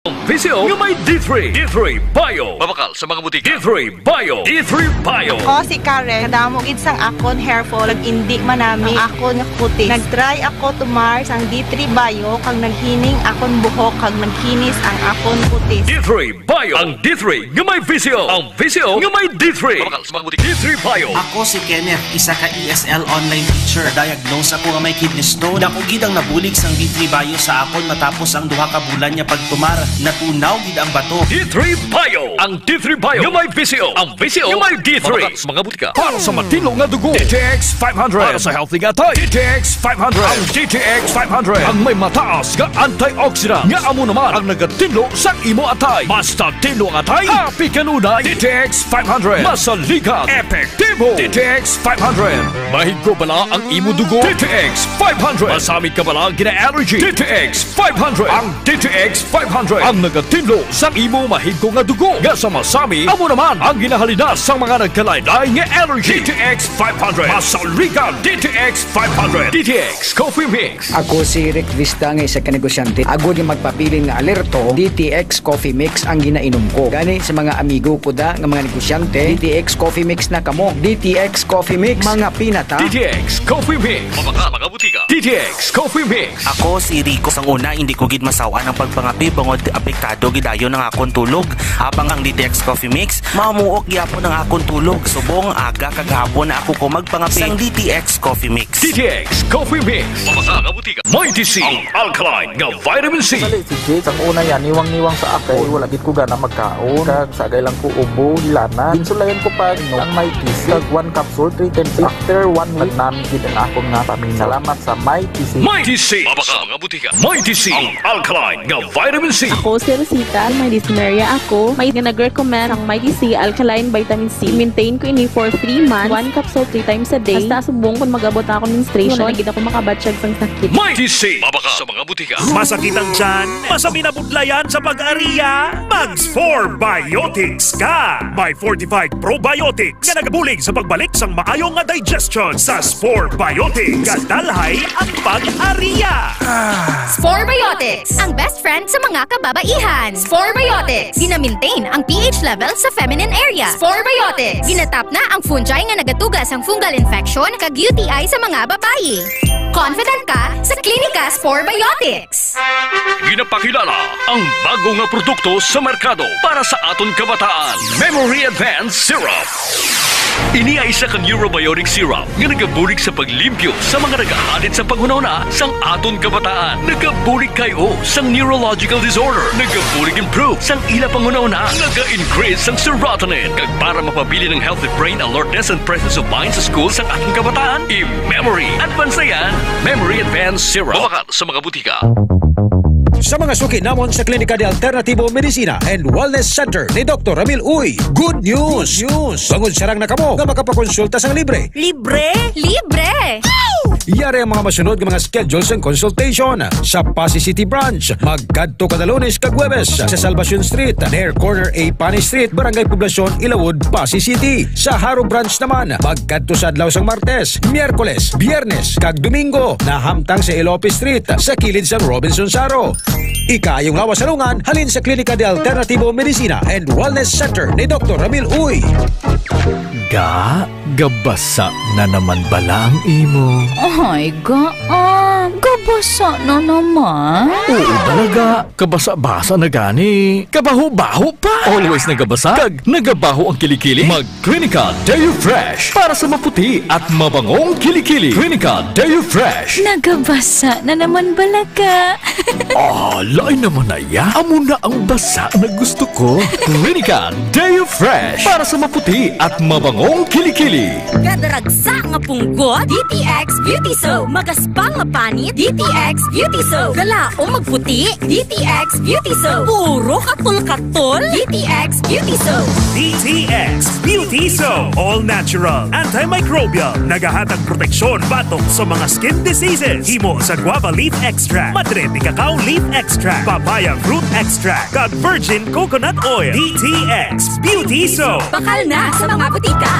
Visio nga may D3 Bio. Mabakal sa mga butika. D3 Bio. O si Karen, kadamo gid sang akon hair fall, indi manami ang akon nga kutis. Nagtry ako tumar sang D3 Bio kag naghining akon buhok kag nagkinis ang akon kutis. D3 Bio. Ang D3 nga may Visio. Ang Visio nga may D3. Mabakal sa mga butika. D3 Bio. Ako si Kenneth, isa ka ESL online teacher. Diagnose ako nga may kidney stone. Dako gid ang nabulig sang D3 Bio sa akon matapos ang duha ka bulan niya pagtumar. Natunaw gid ang bato. D3 Bio. Ang D3 Bio nga may Visio. Ang Visio nga may D3. Mabakal sa mga butika. Para sa matino nga dugo. DTX 500. Para sa healthy nga tayo. DTX 500. Ang DTX 500. Ang may mataas nga antioxidant. Nga amo naman ang nagatinlo sa imo atay. Basta tinlo ang atay. Happy kanunay. DTX 500. Masalikat. Epektibo. DTX 500. Mahigko bala ang imo dugo. DTX 500. Masamit ka bala gina-allergy. DTX 500. Ang DTX 500. Ang nagatinlo sa imo mahigko nga dugo. Nga sa masami, amo naman ang ginahalina sa mga nagkalaylay nga allergy. DTX 500. Masalikat. DTX 500. DTX Coffee Mix. Ako si Rick Vista nga isa ka negosyante. Agod nga magpabilin nga alerto, DTX Coffee Mix ang ginainom ko. Gani sa mga amigo ko da nga mga negosyante, DTX Coffee Mix na kamo. DTX Coffee Mix, mga pinata. DTX Coffee Mix. Mabaka mga butika. DTX Coffee Mix. Ako si Rico. Sang una, hindi ko gid masawa ng pagpangapi bangod apektado gidayo ng akong tulog. Habang ang DTX Coffee Mix, mamuok gyapon ang akong tulog. Subong aga kagahapon na ako ko magpangapi sang DTX Coffee Mix. DTX Coffee Mix. Mabaka mga butika. Mighty C. Ang alkaline nga vitamin C. Dali si Jade, ang una yan, niwang-niwang sa akin. Wala gid ko gana magkaon. Kag sagay lang ko ubo, hilana. Ginsulayan ko pa ang Mighty C. Kag 1 capsule, 3 times. After 1 week, namin gid ang akong nga pamina. Salamat sa Mighty C. Mighty C. Mabaka mga butika. Mighty C. Ang alkaline nga vitamin C. Ako si Rosita, may dysmenorrhea ako. May nag-recommend ang Mighty C Alkaline Vitamin C. Maintain ko ini for 3 months. 1 capsule 3 times a day. Hasta subong kung mag-abot na ako menstruation. Hindi ako makabatsyag sang sakit. Mighty C. Mabaka sa mga butika. Masakit ang tiyan? Masami na budlayan sa pag-ariya? Mags4 Biotics ka! May fortified probiotics na nagabulig sa pagbalik sang maayong nga digestion sa Spore Biotics. Kadalhay ang pag-ariya! Spore Biotics, ang best friend sa mga kababaihan. Spore Biotics, gina-maintain ang pH level sa feminine area. Spore Biotics, ginatap na ang fungi nga nagatugas ang fungal infection kag UTI sa mga babayi. Confident ka sa Klinika Spore Biotics. Ginapakilala ang bago nga produkto sa merkado para sa aton kabataan. Memory Advanced Syrup. Ini ay isa ka neurobiotic syrup nga nagabulig sa paglimpyo sa mga nagahalit sa panghunahuna sang aton kabataan. Nagabulig kayo sang neurological disorder. Nagabulig improve sang ila panghunahuna. Naga-increase sang serotonin. Kag para mapabili ng healthy brain alertness and presence of mind sa school sang ating kabataan. I-Memory Advanced yan. Memory Advanced Syrup. Mabakal sa mga butika. Sa mga suki namon sa Klinika de Alternativo Medicina and Wellness Center ni Dr. Ramil Uy, good news! Bangod sarang na kamo nga makapakonsulta sang libre. Libre? Libre! Yari ang mga masunod ng mga schedules and consultation sa Pasay City Branch. Magkadto kada Lunes kag Huwebes sa Salvacion Street, near corner A Pani Street, Barangay Poblacion, Ilawod, Pasay City. Sa Haro Branch naman, magkadto sa adlaw sang Martes, Miyerkules, Biyernes kag Domingo na hamtang sa Ilope Street sa kilid sang Robinson Saro. Ikayong lawas salungan halin sa Klinika de Alternativo Medicina and Wellness Center ni Dr. Ramil Uy. Gabasa na naman bala ang imo. Ay, gabasa na naman. Oo talaga, kabasa-basa na gani. Kabaho-baho pa. Always nagabasa, kag nagabaho ang kilikili. Mag-Klinika Deo Fresh para sa maputi at mabangong kilikili. Klinika Deo Fresh. Nagabasa na naman balaga. Lain naman na ya. Amo na ang basa na gusto ko. Klinika Deo Fresh para sa maputi at mabangong kilikili. Kadaragsa nga punggot, DTX Beauty Soap. Magaspang nga panit, DTX Beauty Soap. Galao magputi, DTX Beauty Soap. Puro katul-katul, DTX Beauty Soap. DTX Beauty Soap. All natural, antimicrobial, nagahatag proteksyon batok sa mga skin diseases. Himo sa guava leaf extract, madre cacao leaf extract, papaya fruit extract, kag virgin coconut oil. DTX Beauty Soap. Bakal na sa mga butika.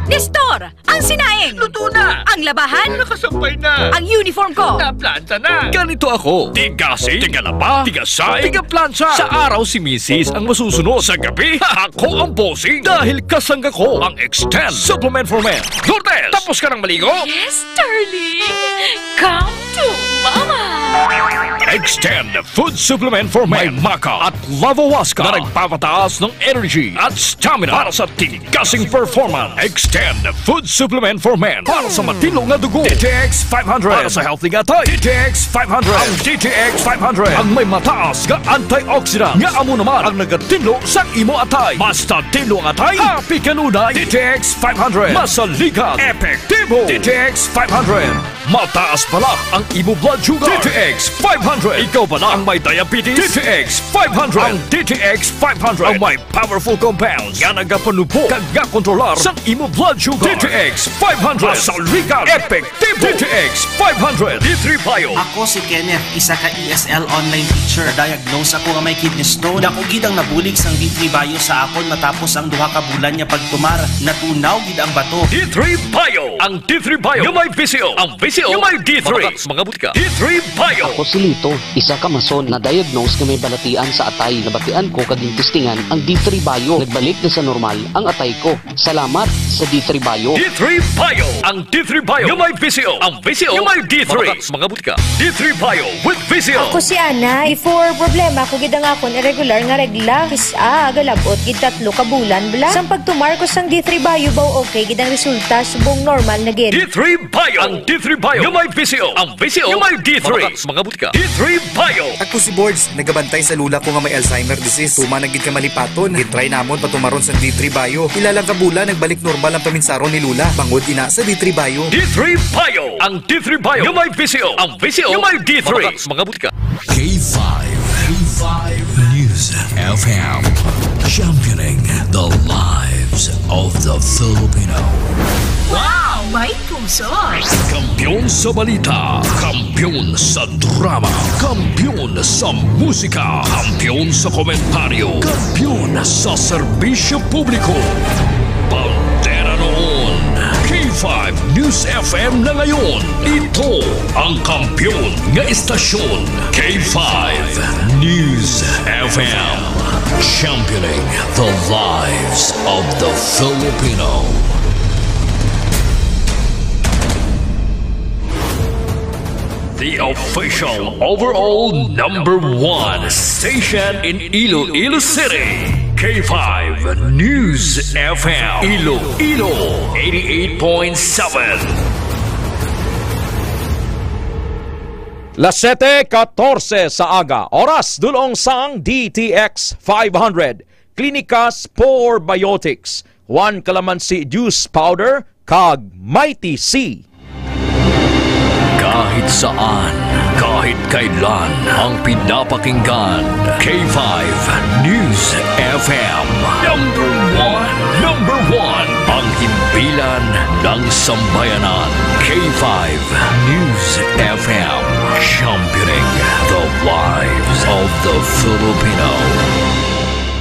Nestor, ang sinaing. Luto na! Ang labahan. Nakasampay na! Ang uniform ko. Naplanta na! Ganito ako. Tigasi, tigalaba, tigasay, tigaplansya. Sa araw si Mrs. ang masusunod. Sa gabi, ako ang bossing. Dahil kasangga ko ang Extend Supplement for Men. Lourdes, tapos ka ng maligo? Yes, darling. Come to Mama. Extend Food Supplement for Men. May Maca at Lavawaska na nagpapataas ng energy at stamina para sa tigasing performance. Extend Food Supplement for Men para sa matilong na dugo. DTX 500 para sa healthy nga tayo. DTX 500. Ang DTX 500 ang may mataas nga antioxidant nga amo naman ang nagatinlo sa imo atay. Basta tinlo ang atay, happy kanunay. DTX 500 masaligan, epektibo. DTX 500 mataas pala ang imo blood sugar. DTX 500. Ikaw pala ang may diabetes. DTX 500. Ang DTX 500 ang may powerful compounds nga nagapanupo kag nga kontrolar sa imo blood sugar. DTX 500 masaligan, epektibo. DTX 500 D3 Bio. Ako si Kenneth, isa ka ESL online teacher. Diagnose ako nga may kidney stone. Dako gid ang nabulig sang D3 Bio sa akon matapos ang duha ka bulan niya pagtumar. Natunaw gid ang bato. D3 Bio. Ang D3 Bio yung may VCO. Ang VCO yung may D3. Mga butika. D3 Bio. Ako si Lito, isa ka mason na diagnose nga may balatian sa atay. Nabatian ko kaging testingan ang D3 Bio. Nagbalik na sa normal ang atay ko. Salamat sa D3 Bio. D3 Bio. Ang D3 Bio yung may VCO. Ang VCO yung may D3. Mga butika. D3 Bio with VCO. Ako si Ana. Before problema ko gid ang akon irregular nga regla. Kisa galabot gid 3 ka bulan bla. Sang pagtumar ko sang D3 Bio baw okay gid ang resulta subong normal na gid. D3 Bio. Ang D3 Bio yung may VCO. Ang VCO yung may D3. Mga butika. D3 Bio. Ako si Boards, nagabantay sa lula ko nga may Alzheimer disease. Tuma nagid ka malipaton. Gitry namon patumaron sa D3 Bio. Ilalang kabula nagbalik normal ang paminsaron ni lula. Bangod ina sa D3 Bio. D3 Bio. Ang D3 Bio yung may VCO. Ang VCO yung may D3. Mga butika. K5 News FM, championing the lives of the Filipino. Wow, may puso. Kampiyon sa balita, kampiyon sa drama, kampiyon sa musika, kampiyon sa komentaryo, kampiyon sa serbisyo publiko. Pantera noon, K5 News FM na ngayon. Ito ang kampiyon nga istasyon. K5 News FM, championing the lives of the Filipino. The official overall #1 station in Iloilo City. K5 News FM. Iloilo 88.7. Las 7:14 sa aga. Oras dulong sang DTX 500. Klinikas for Biotics. 1 calamansi juice powder kag Mighty C. Kahit saan, kahit kailan, ang pinapakinggan. K5 News FM. Number one. Ang himpilan ng sambayanan. K5 News FM. Championing the lives of the Filipino.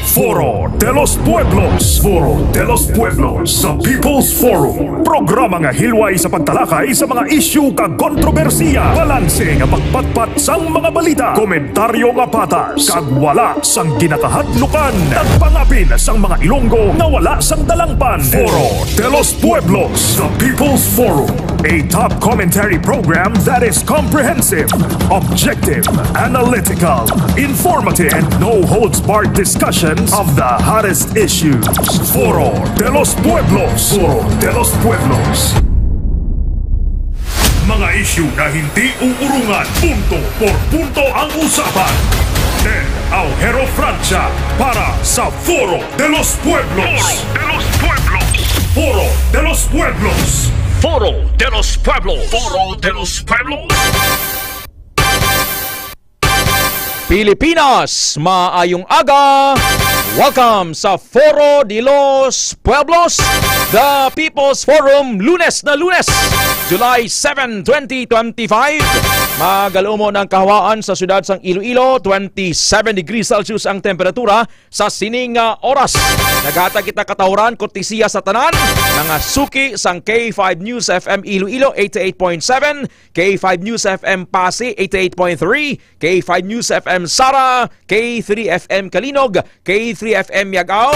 Foro de los Pueblos. Foro de los Pueblos sa People's Forum. Programa nga hilway sa pagtalakay sa mga isyu kag kontrobersiya. Balanse nga pagpatpat sang mga balita. Komentaryo nga patas. Kag wala sang ginakahadlukan. Nagpangapin sang mga Ilonggo na wala sang dalangpan. Foro de los Pueblos sa People's Forum. A top commentary program that is comprehensive, objective, analytical, informative, and no-holds-barred discussions of the hottest issues. Foro de los Pueblos. Foro de los Pueblos. Mga issue na hindi uurungan. Punto por punto ang usapan. Ted Aujero Francia para sa Foro de los Pueblos. Foro de los Pueblos. Foro de los Pueblos. Foro de los Pueblos. Pilipinas, maayong aga! Welcome sa Foro de los Pueblos, the People's Forum, Lunes na Lunes. July 7, 2025. Magalumo ng kahawaan sa siyudad sang Iloilo, 27 degrees Celsius ang temperatura sa sining oras. Naghatag kita katawran kortesiya sa tanan, mga suki sang K5 News FM Iloilo 88.7, K5 News FM Pasig 88.3, K5 News FM Sara, K3 FM Kalinog, K3 FM Yagao.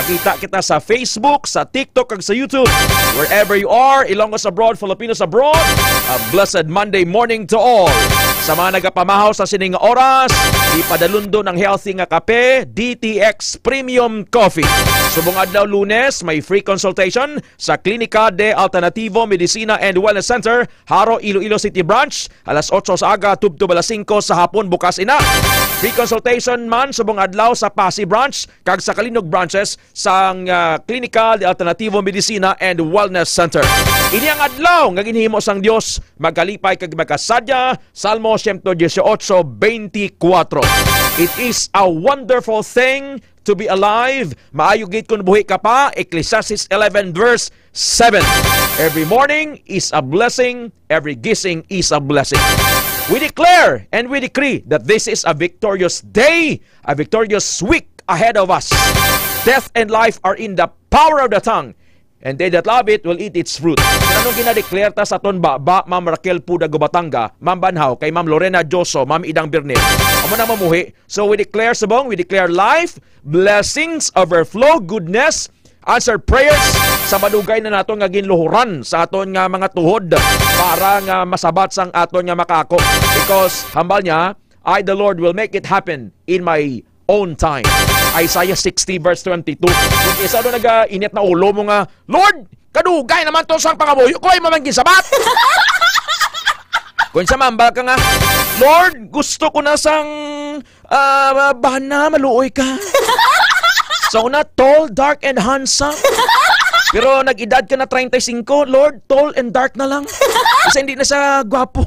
Nakita kita sa Facebook, sa TikTok, ag sa YouTube. Wherever you are, Ilongos abroad, Filipinos abroad, a blessed Monday morning to all. Sa mga nagapamahaw sa sining oras, ipadalundo ng healthy nga kape, DTX Premium Coffee. Subong adlaw Lunes, may free consultation sa Klinika de Alternativo Medicina and Wellness Center, Haro, Iloilo City Branch, alas 8 sa aga, tubto alas 5 sa hapon bukas ina. Free consultation man subong adlaw sa Pasig Branch, kag sa Kalinog branches sang Klinika de Alternativo Medicina and Wellness Center. Ini ang adlaw nga ginhimo sang Dios, magkalipay kag magkasadya. Salmo 118:24. It is a wonderful thing to be alive. Maayo gid kun buhi ka pa. Ecclesiastes 11 verse 7. Every morning is a blessing, every gising is a blessing. We declare and we decree that this is a victorious day, a victorious week ahead of us. Death and life are in the power of the tongue, and they that love it will eat its fruit. Anong ginadeklar ta sa aton ba, Ma'am Raquel Puda Gubatanga, Ma'am Banhaw, kay Ma'am Lorena Joso, Ma'am Idang Birnel. Amo na mamuhi. So we declare subong, we declare life, blessings, overflow, goodness, answered prayers sa madugay na naton nga ginluhuran sa aton nga mga tuhod para nga masabat sang aton nga makako. Because hambal niya, I the Lord will make it happen in my own time. Isaiah 60 verse 22. Kung isa doon nag-init na ulo mo nga, Lord, kadugay naman to sang pangabuyo ko ay mamangkin sabat. Kung sa mambal ka nga, Lord, gusto ko na sang bahana, maluoy ka. So na, tall, dark, and handsome. Pero nag-edad ka na 35, Lord, tall and dark na lang. Kasi hindi na siya gwapo.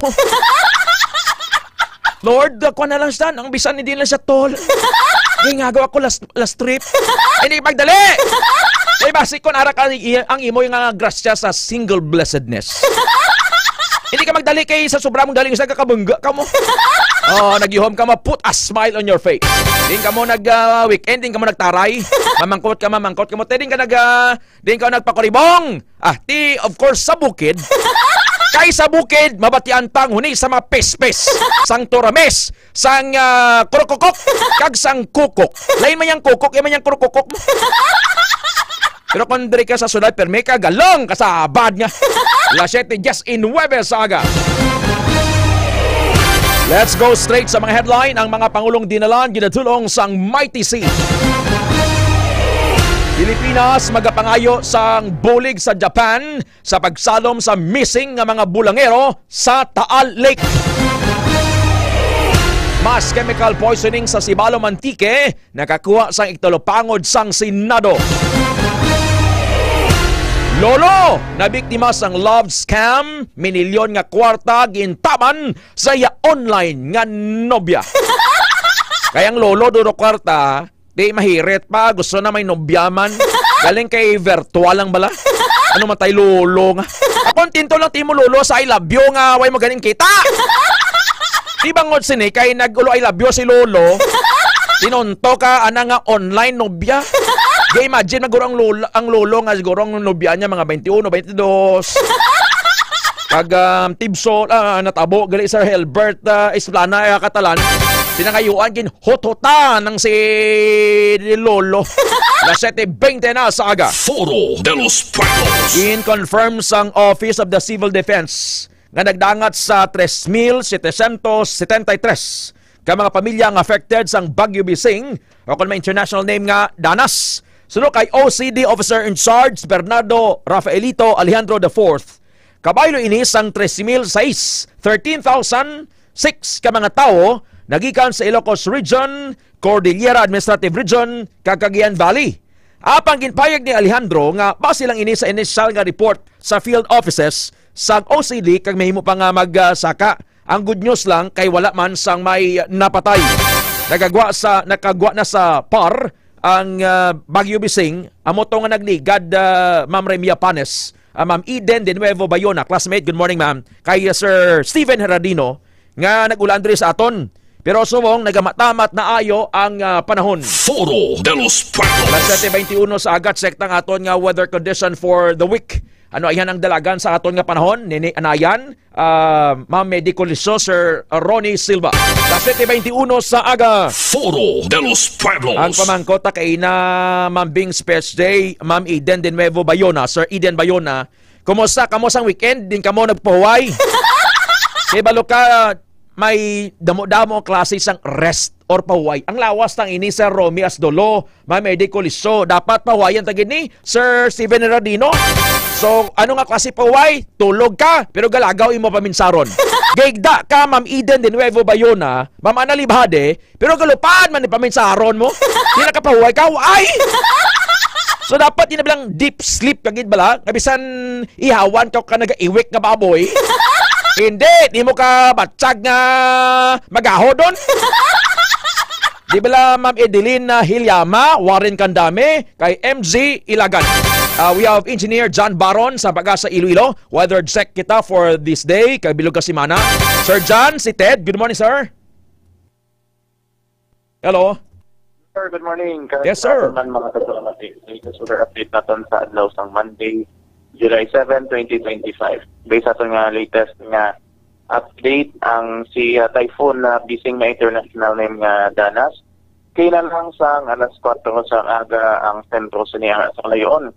Lord, ako na lang siya. Ang bisan hindi na siya tall. Hindi nga gawa ko last trip. Hindi magdali! Ay basic ko narak ang imo yung grasya sa single blessedness. Hindi ka magdali kay sa sobra mong daling sa kakabungga ka mo. Oh, nag-ihom ka mo, put a smile on your face. Din ka mo nag-weekend, din ka mo nagtaray. Mamangkot ka mo. Din ka nagpakuribong. Of course, sa bukid. Kay sa bukid, mabatian pang huni sa mga pes-pes, sang turames, sang kurukukok, kag sang kukok. Lain man yung kukok, man yung kurukukok mo. Pero kung diri ka sa sunod, perme ka, galong ka sa bad nga. La 7 just in Webes Saga. Let's go straight sa mga headline. Ang mga Pangulong dinalan, ginatulong sang Mighty Sea. Pilipinas magapangayo sang bulig sa Japan sa pagsalom sa missing nga mga bulangero sa Taal Lake. Mass chemical poisoning sa Sibalo Mantique, nakakuha sang iktolopangod sang Senado. Lolo, nabiktima sang love scam, minilyon nga kwarta gintaman sa iya online nga nobya. Kayang lolo duro kwarta, di mahirit pa, gusto na may nobyaman. Galing kay virtual lang bala. Ano matay lolo nga. Akong tinto lang timo lolo sa I love you nga, way mo galing kita. Di bangod sini, kay nag-ulo I love you si lolo, tinunto ka, ana nga online nobya. Di imagine, maguro ang lolo nga siguro ang nobya niya, mga 21, 22. Pag tibso, natabo, gali Sir Helbert Esplana, Katalan, pinangayuan kin hot-hotan ng si Lolo. La 7:20 na sa aga. Foro de los Pueblos. In-confirm sang Office of the Civil Defense nga nagdangat sa 3,773 ka mga pamilyang affected sang Bagyo Bising o kung may international name nga Danas. Sunod kay OCD Officer in Charge Bernardo Rafaelito Alejandro IV. Kabaylo ini sang 13,006 ka mga tao nagikan sa Ilocos Region, Cordillera Administrative Region, Cagayan Valley. Apang ginpayag ni Alejandro nga base lang ini sa initial nga report sa field offices sa OCD kag mahimo pa nga magsaka. Ang good news lang kay wala man sang may napatay. Nakagwa na sa PAR ang Bagyo Bising, amo to nga nagligad Ma'am Remia Panes Ma'am Eden de Nuevo Bayona, classmate, good morning ma'am. Kay Sir Steven Heradino, nga nag-ulan diri sa aton. Pero subong nagamatamat na ayo ang panahon. Foro de los Pueblos. Alas 7:21 sa agat sektang aton nga weather condition for the week. Ano ayan ang dalagan sa aton nga panahon? Nini anayan, Ma'am Medical Sir Ronnie Silva. Alas 7:21 sa aga. Foro de los Pueblos. Ang pamangkota kay na Ma'am Bing Space Day, Ma'am Eden de Nuevo Bayona, Sir Eden Bayona. Kumusta kamo sang weekend? Din kamo nagpahuway? Kay balo ka may damo-damo klase sang rest or pahuway. Ang lawas tang ini Sir Romy Asdolo, Ma'am Medical dapat pahuwayan tagin ni Sir Steven Heradino. So, ano nga klase pahuway? Tulog ka, pero galagaw imo paminsaron. Gaigda ka, Ma'am Eden de Nuevo Bayona, Ma'am Ana Libhade, pero galupad man ni paminsaron mo. Di na ka pahuway ka, ay! So, dapat yun na bilang deep sleep kagid bala, kabisan ihawan ka naga-iwik nga baboy. Hindi, di mo ka batsag nga magaho doon. Di bala Ma'am Edeline Hilyama, Warren Kandame, kay MZ Ilagan. We have Engineer John Baron sa Pag-asa Iloilo. Weather check kita for this day, kay Bilog Kasimana. Sir John, si Ted, good morning sir. Hello. Sir, good morning. Yes sir. Mga latest weather update natin sa adlaw sang Monday, July 7, 2025. Based sa nga latest nga update, ang si typhoon na bising na international name nga Danas, kailan lang sang alas 4 sa aga ang sentro sa niya sa Kalayon,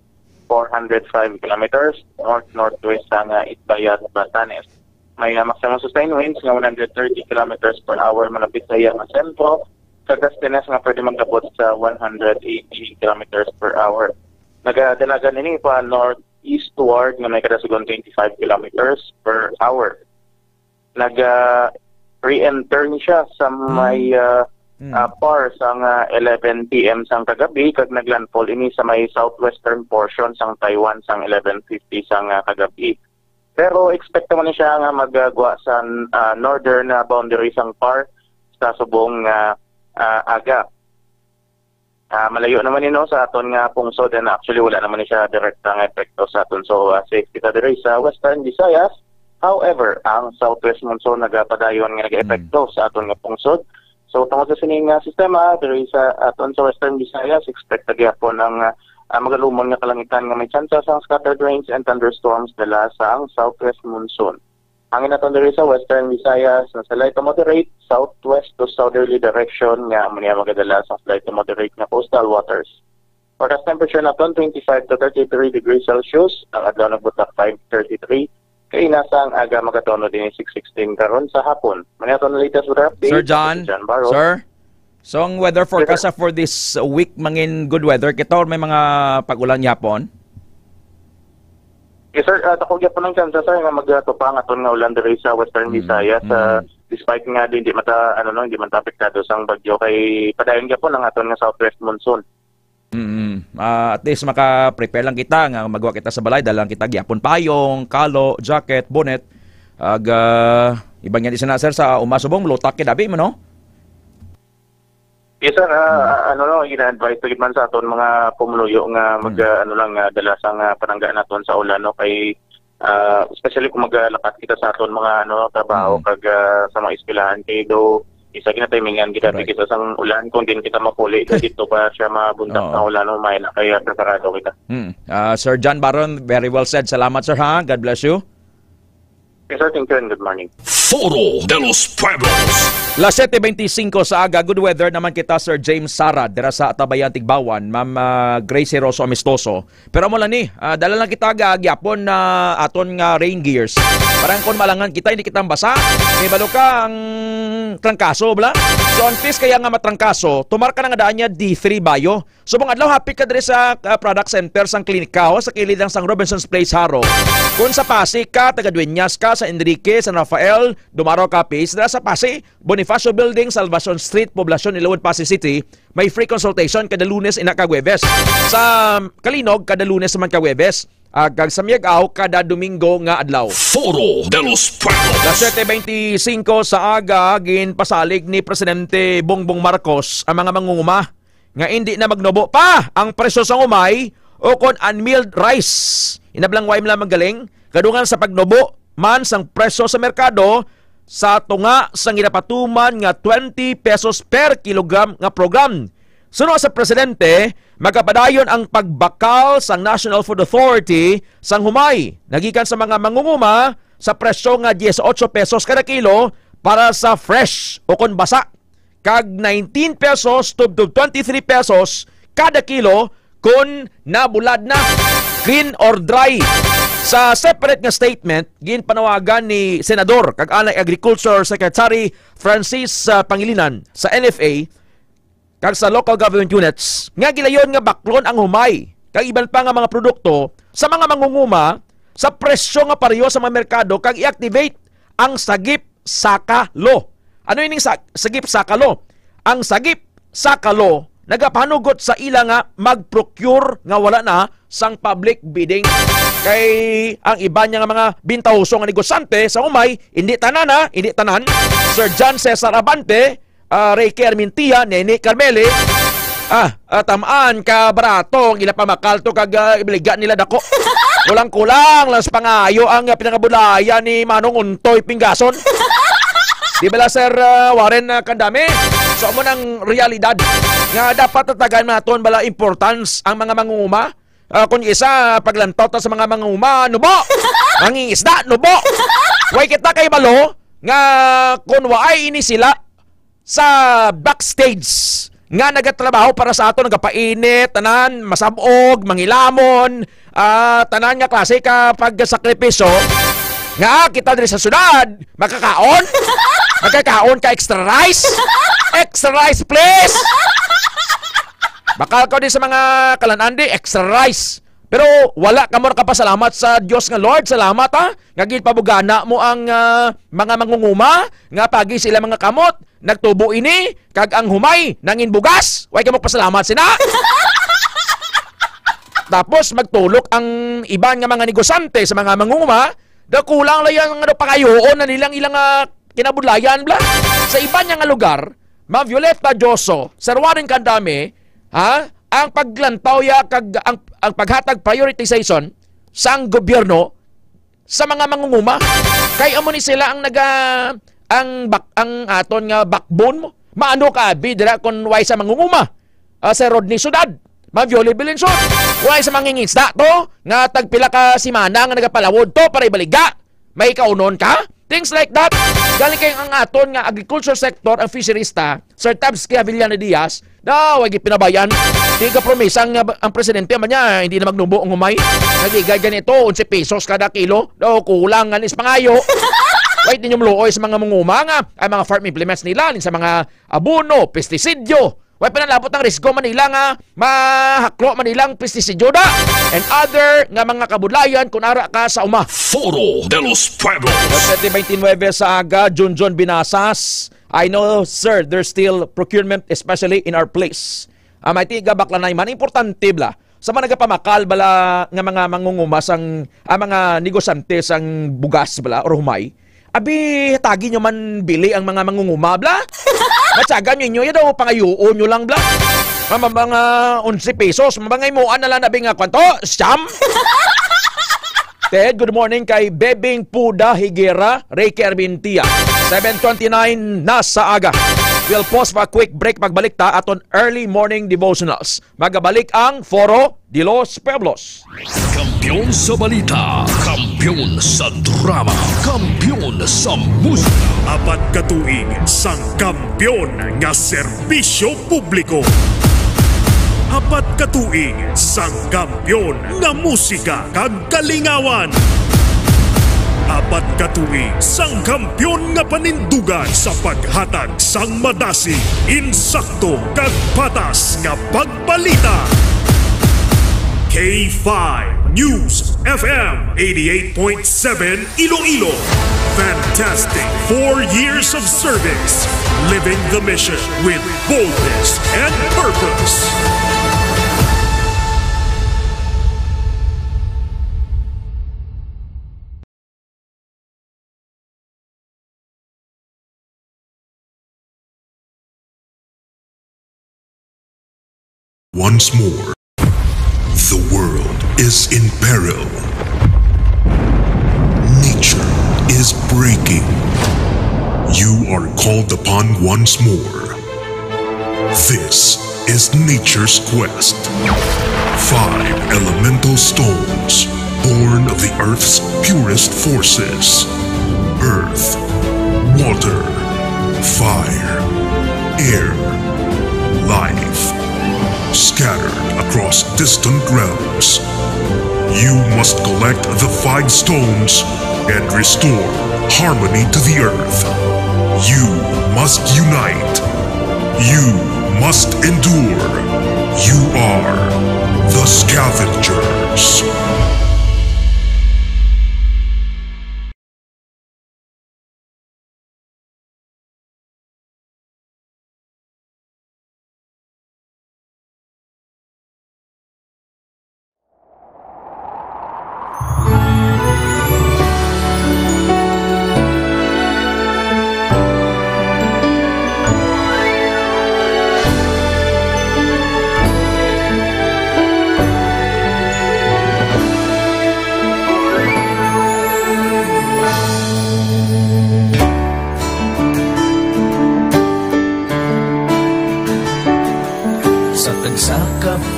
405 kilometers north-northwest sa nga Itbayat, Batanes. May maximum sustained winds nga 130 kilometers per hour malapit sa iya nga sentro, sa Gastenes nga pwede magabot sa 180 kilometers per hour. Nagadalagan nini pa north-eastward nga may kadasugon 25 kilometers per hour. Re-enter ni siya sa may par sang 11 p.m. sang kagabi, kag naglandfall ini sa may southwestern portion sang Taiwan sang 11:50 sang kagabi. Pero expect naman siya nga magagwa sa northern boundary sang par sa subong aga. Malayo naman nino sa aton nga pungsod, and actually wala naman siya direct nga epekto sa aton. So safe kita diri sa Western Visayas. However, ang southwest monsoon nagapadayon nga nag-epekto sa aton nga pungsod. So tungod sa sining sistema diri sa aton sa Western Visayas, expect gyapon ang magalumon nga kalangitan nga may tsansa sang scattered rains and thunderstorms dala sa ang southwest monsoon. Hangin naton diri sa Western Visayas sa light to moderate southwest to southerly direction nga amo niya magadala sa light to moderate nga coastal waters. Forecast temperature naton 25 to 33 degrees Celsius, ang adlaw nagbutak 5:33. Kay nasa ang aga magatono din 6:16 karon sa hapon. Maniaton na latest weather update. Sir John, sir. So ang weather forecast for this week mangin good weather kita or may mga pag-ulan yapon? Yes sir, ako gyapon ang chance sir nga magtupang aton nga ulan diri sa Western Visayas. Despite nga hindi mata hindi man apektado sang bagyo kay padayon gyapon ang aton nga southwest monsoon. At least maka-prepare lang kita nga magwa kita sa balay, dalang kita gyapon payong, kalo, jacket, bonnet. Ibang yan isa na sir sa umasubong lutak kay dabi mo no? Yes sir, ina-advise pagit man sa aton mga pumuluyo nga dala sang pananggaan naton sa ulan no kay especially kung maglakat kita sa aton mga trabaho kag sa mga eskwelahan kay do isa kinatimingan kita kita sang ulan kung din kita mapuli dito pa siya mabuntak na ulan no may na kaya preparado kita. Sir John Baron, very well said. Salamat sir ha. God bless you. Yes sir, thank you and good morning. Foro de los Pueblos. Las 7:25 sa aga, good weather naman kita Sir James Sarad dira sa Atabayan Tigbawan, Ma'am Gracie Rosso Amistoso. Pero mo lang ni, dala lang kita gyapon na aton nga rain gears. Parang kon malangan kita hindi kita basa. May balo ka ang trangkaso bla. So on case kaya nga matrangkaso, tumar ka na nga daan niya D3 Bayo. So mong adlaw happy ka diri sa product center sang klinika sa kilid sang Robinson's Place Haro. Kung sa Pasig ka, taga Dueñas ka, sa Enrique, San Rafael, Dumaro ka, Pace, dala sa Pasig, Bonifacio Building, Salvacion Street, Poblacion, Ilawod, Pasig City, may free consultation kada Lunes ina ka Huwebes. Sa Kalinog, kada Lunes naman ka Huwebes. Kag sa Miagaw, kada Domingo nga adlaw. Foro de los Pueblos. Las 7:25 sa aga, ginpasalig ni Presidente Bongbong Marcos ang mga mangunguma nga hindi na magnubo pa ang presyo sa umay o kon unmilled rice. Inablang way lang magaling. Kadungan sa pagnubo man sang presyo sa merkado sa tunga sang ginapatuman nga 20 pesos per kilogram nga program. Suno sa presidente, magapadayon ang pagbakal sang National Food Authority sang humay. Nagikan sa mga mangunguma sa presyo nga 18 pesos kada kilo para sa fresh o kon basa. Kag 19 pesos to 23 pesos kada kilo kung nabulad na, clean or dry. Sa separate nga statement, ginpanawagan ni Senador kag anay Agriculture Secretary Francis Pangilinan sa NFA kag sa local government units nga gilayon nga baklon ang humay kag iban pa nga mga produkto sa mga mangunguma sa presyo nga pareho sa mga merkado kag i-activate ang Sagip Saka Law. Ano ining Sagip Saka Law? Ang Sagip Saka Law nagapanugot sa ila nga mag-procure nga wala na sang public bidding. Kay ang iba niya nga mga bintahuso nga negosyante sa umay, hindi tanan. Sir John Cesar Abante, Ricky Armintia, Nene Carmele, tamaan ka barato, ang ila pamakalto kag ibiliga nila dako. Kulang-kulang lang sa pangayo ang pinangabulaya ni Manong Untoy Pingason. Di ba Sir Warren Kandami? So mo ng realidad nga dapat tatagan naton bala importance ang mga mangunguma. Kung isa paglantaw ta sa mga mangunguma, nubo! Mangingisda, nubo! Way kita kay balo nga kung waay ini sila sa backstage nga nagatrabaho para sa ato, nagapainit, tanan, masabog, mangilamon, tanan nga klase ka pagsakripisyo nga kita diri sa syudad, makakaon ka extra rice? Extra rice, please! Bakal ko din sa mga kalanandi, extra rice. Pero wala ka mo kapasalamat sa Diyos nga Lord. Salamat nga ginpabugana mo ang mga mangunguma nga pagi sila mga kamot. Nagtubo ini, kag ang humay, nangin bugas. Way ka mo pasalamat sina. Tapos magtulok ang iban nga mga negosyante sa mga mangunguma. Da kulang lang yung pangayoon na nilang ilang kinabudlayan bla. Sa iban nga lugar, Ma'am Violeta Joso, Sir Warren Kandami, ang paglantaw kag ang paghatag prioritization sang gobyerno sa mga mangunguma kay amo ni sila ang ang aton nga backbone mo. Maano ka bidra kon way sa mangunguma? Sa Rodney Sudad, Mavioli Bilinson, way sa mangingisda to nga tagpila ka simana nga nagapalawod to para ibaliga. May kaunon ka? Things like that. Galing kayong ang aton nga agriculture sector, ang fisherista, Sir Tabsky Avellana Diaz, wag pinabayan. Di ka promesa ang presidente man niya, hindi na magnubo ang humay. Nagigay ganito, 11 pesos kada kilo. Kulang nga nis pangayo. Wait ninyong luoy sa mga manguma nga, ay mga farm implements nila, sa mga abono, pestisidyo. Wait panalabot ang risko Manila nga, mahaklo Manilang pestisidyo da. And other nga mga kabudlayan kung ara ka sa uma. Foro de los Pueblos. 29 sa aga, Junjun Binasas. I know, sir, there's still procurement, especially in our place. May tiga bakla na man. Importante bla. Sa mga nagapamakal bala nga mga mangungumas ang mga negosyante sang bugas bala or humay. Abi, tagi nyo man bili ang mga mangunguma bla. Matsagan nyo yan daw, pangayuon nyo lang bla. Mga 11 pesos, mabangay mo, na lang nabi nga kwanto, siyam. Ted, good morning kay Bebing Puda Higuera, Ricky Armintia. 7:29 na sa aga. We'll pause for a quick break. Pagbalik ta aton early morning devotionals. Magabalik ang Foro de los Pueblos. Kampiyon sa balita, kampiyon sa drama, kampiyon sa musika. Apat katuig sang kampiyon nga serbisyo publiko. Apat katuig sang kampiyon nga musika kag kalingawan. Apat katuig sang kampiyon nga panindugan sa paghatag sang madasi, insakto kag patas nga pagbalita. K5 News FM 88.7 Iloilo. Fantastic 4 years of service, living the mission with boldness and purpose. Once more, The world is in peril. Nature is breaking. You are called upon once more. This is nature's quest. 5 elemental stones, born of the Earth's purest forces. Earth, water, fire, air, life, scattered across distant realms. You must collect the 5 stones and restore harmony to the Earth. You must unite. You must endure. You are the Scavengers.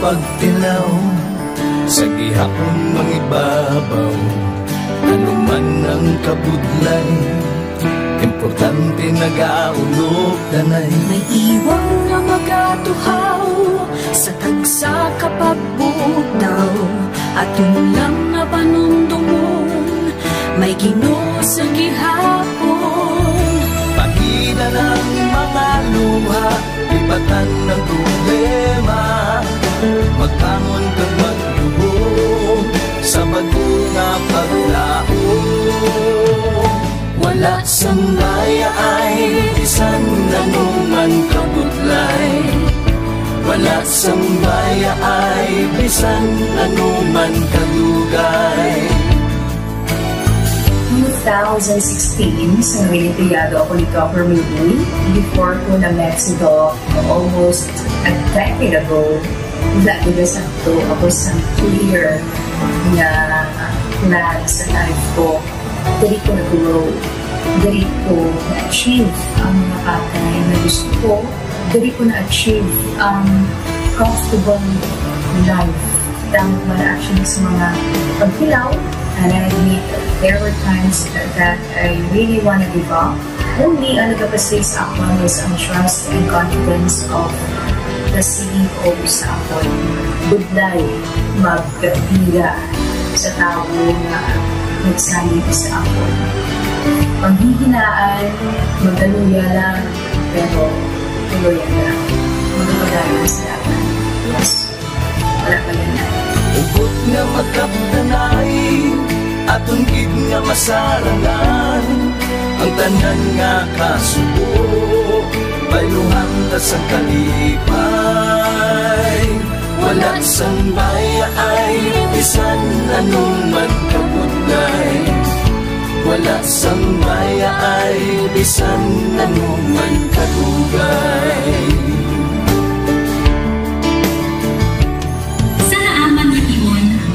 Pagtilaw sa gihapon mangibabaw, ano man ang kabudlay, importante nagaulog danay. May iwang nga magatuhaw sa tagsa kapagbutaw, at yung lang nga panumdumon, may Ginoo sa gihapon. Pahina ng mga luha, lipatan ng problema, magkamon kag magluhog sa bagong nga paglaong. Wala sang laya ay bisan anuman kabudlay. Wala sang laya ay bisan anuman kadugay. 2016, sa Olimpiado ako ni Dr. Miguel. Before ko na Mexico, almost a decade ago, dahil sa ito, ako sa clear na plan sa life ko. Dali ko na-grow. Dali ko na-achieve ang mga patay na gusto ko. Dali ko na-achieve ang comfortable life. Dahil ko na actually sa mga pagkilaw. And I admit there were times that I really want to give up. Only ang nagkapasay sa ako is ang trust and confidence of the CEO sa ako. Budlay, magkabila sa tao na nagsanib sa ako. Panghihinaan, magdaluya lang, pero tuloy lang. Magkapagaya sa laban. Yes, wala pa yan na. Ugot nga magkapdanay, atong gid nga masarangan, ang tanan nga kasubo, bayluhan na sa kalipay. Wala sang baya ay bisan anuman kabudlay. Wala sang baya ay bisan anuman kadugay.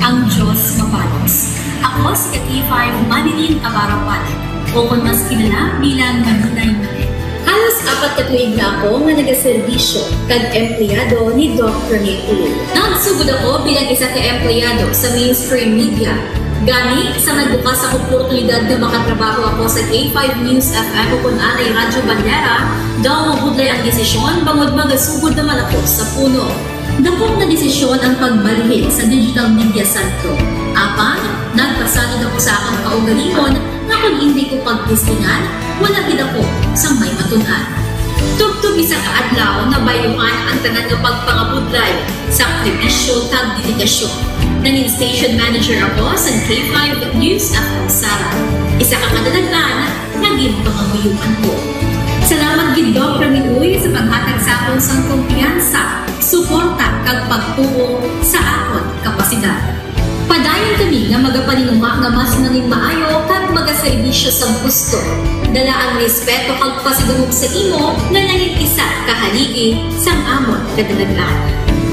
Ang Diyos mapalos. Ako si K5 Manilin Abarapan, o kung mas kilala bilang Manilay Manil. Halos 4 na tuig na ako nga nagaserbisyo kag empleyado ni Dr. Nicole. Nagsugod ako bilang isa ka empleyado sa mainstream media. Gani sa nagbukas ang oportunidad na makatrabaho ako sa K5 News FM o kung anay Radyo Bandera, daw mabudlay ang desisyon bangod magasugod naman ako sa puno. Dapong na desisyon ang pagbalhin sa digital media sentro. Apang, nagpasanod ako sa akong kaugalingon na kung hindi ko pagtistingan, wala gid ako sa may matunan. Tugtog isa ka adlaw na bayuhan ang tanan nga pagpangabudlay sa sakripisyo kag dedikasyon. Nanging station manager ako sa K5 News FM Sara. Isa ka kadalaglan, naging panganguyuan ko. Salamat gid Dr. Miguel sa paghatag sa akong sang kumpiyansa, suporta kag pagtuo sa akon kapasidad. Padayon kami nga magapaninuma nga mas nanging maayo kag magaserbisyo sa gusto. Dala ang respeto kag pasidungog sa imo nga nanging isa kahaligi sang amon kadalaglan.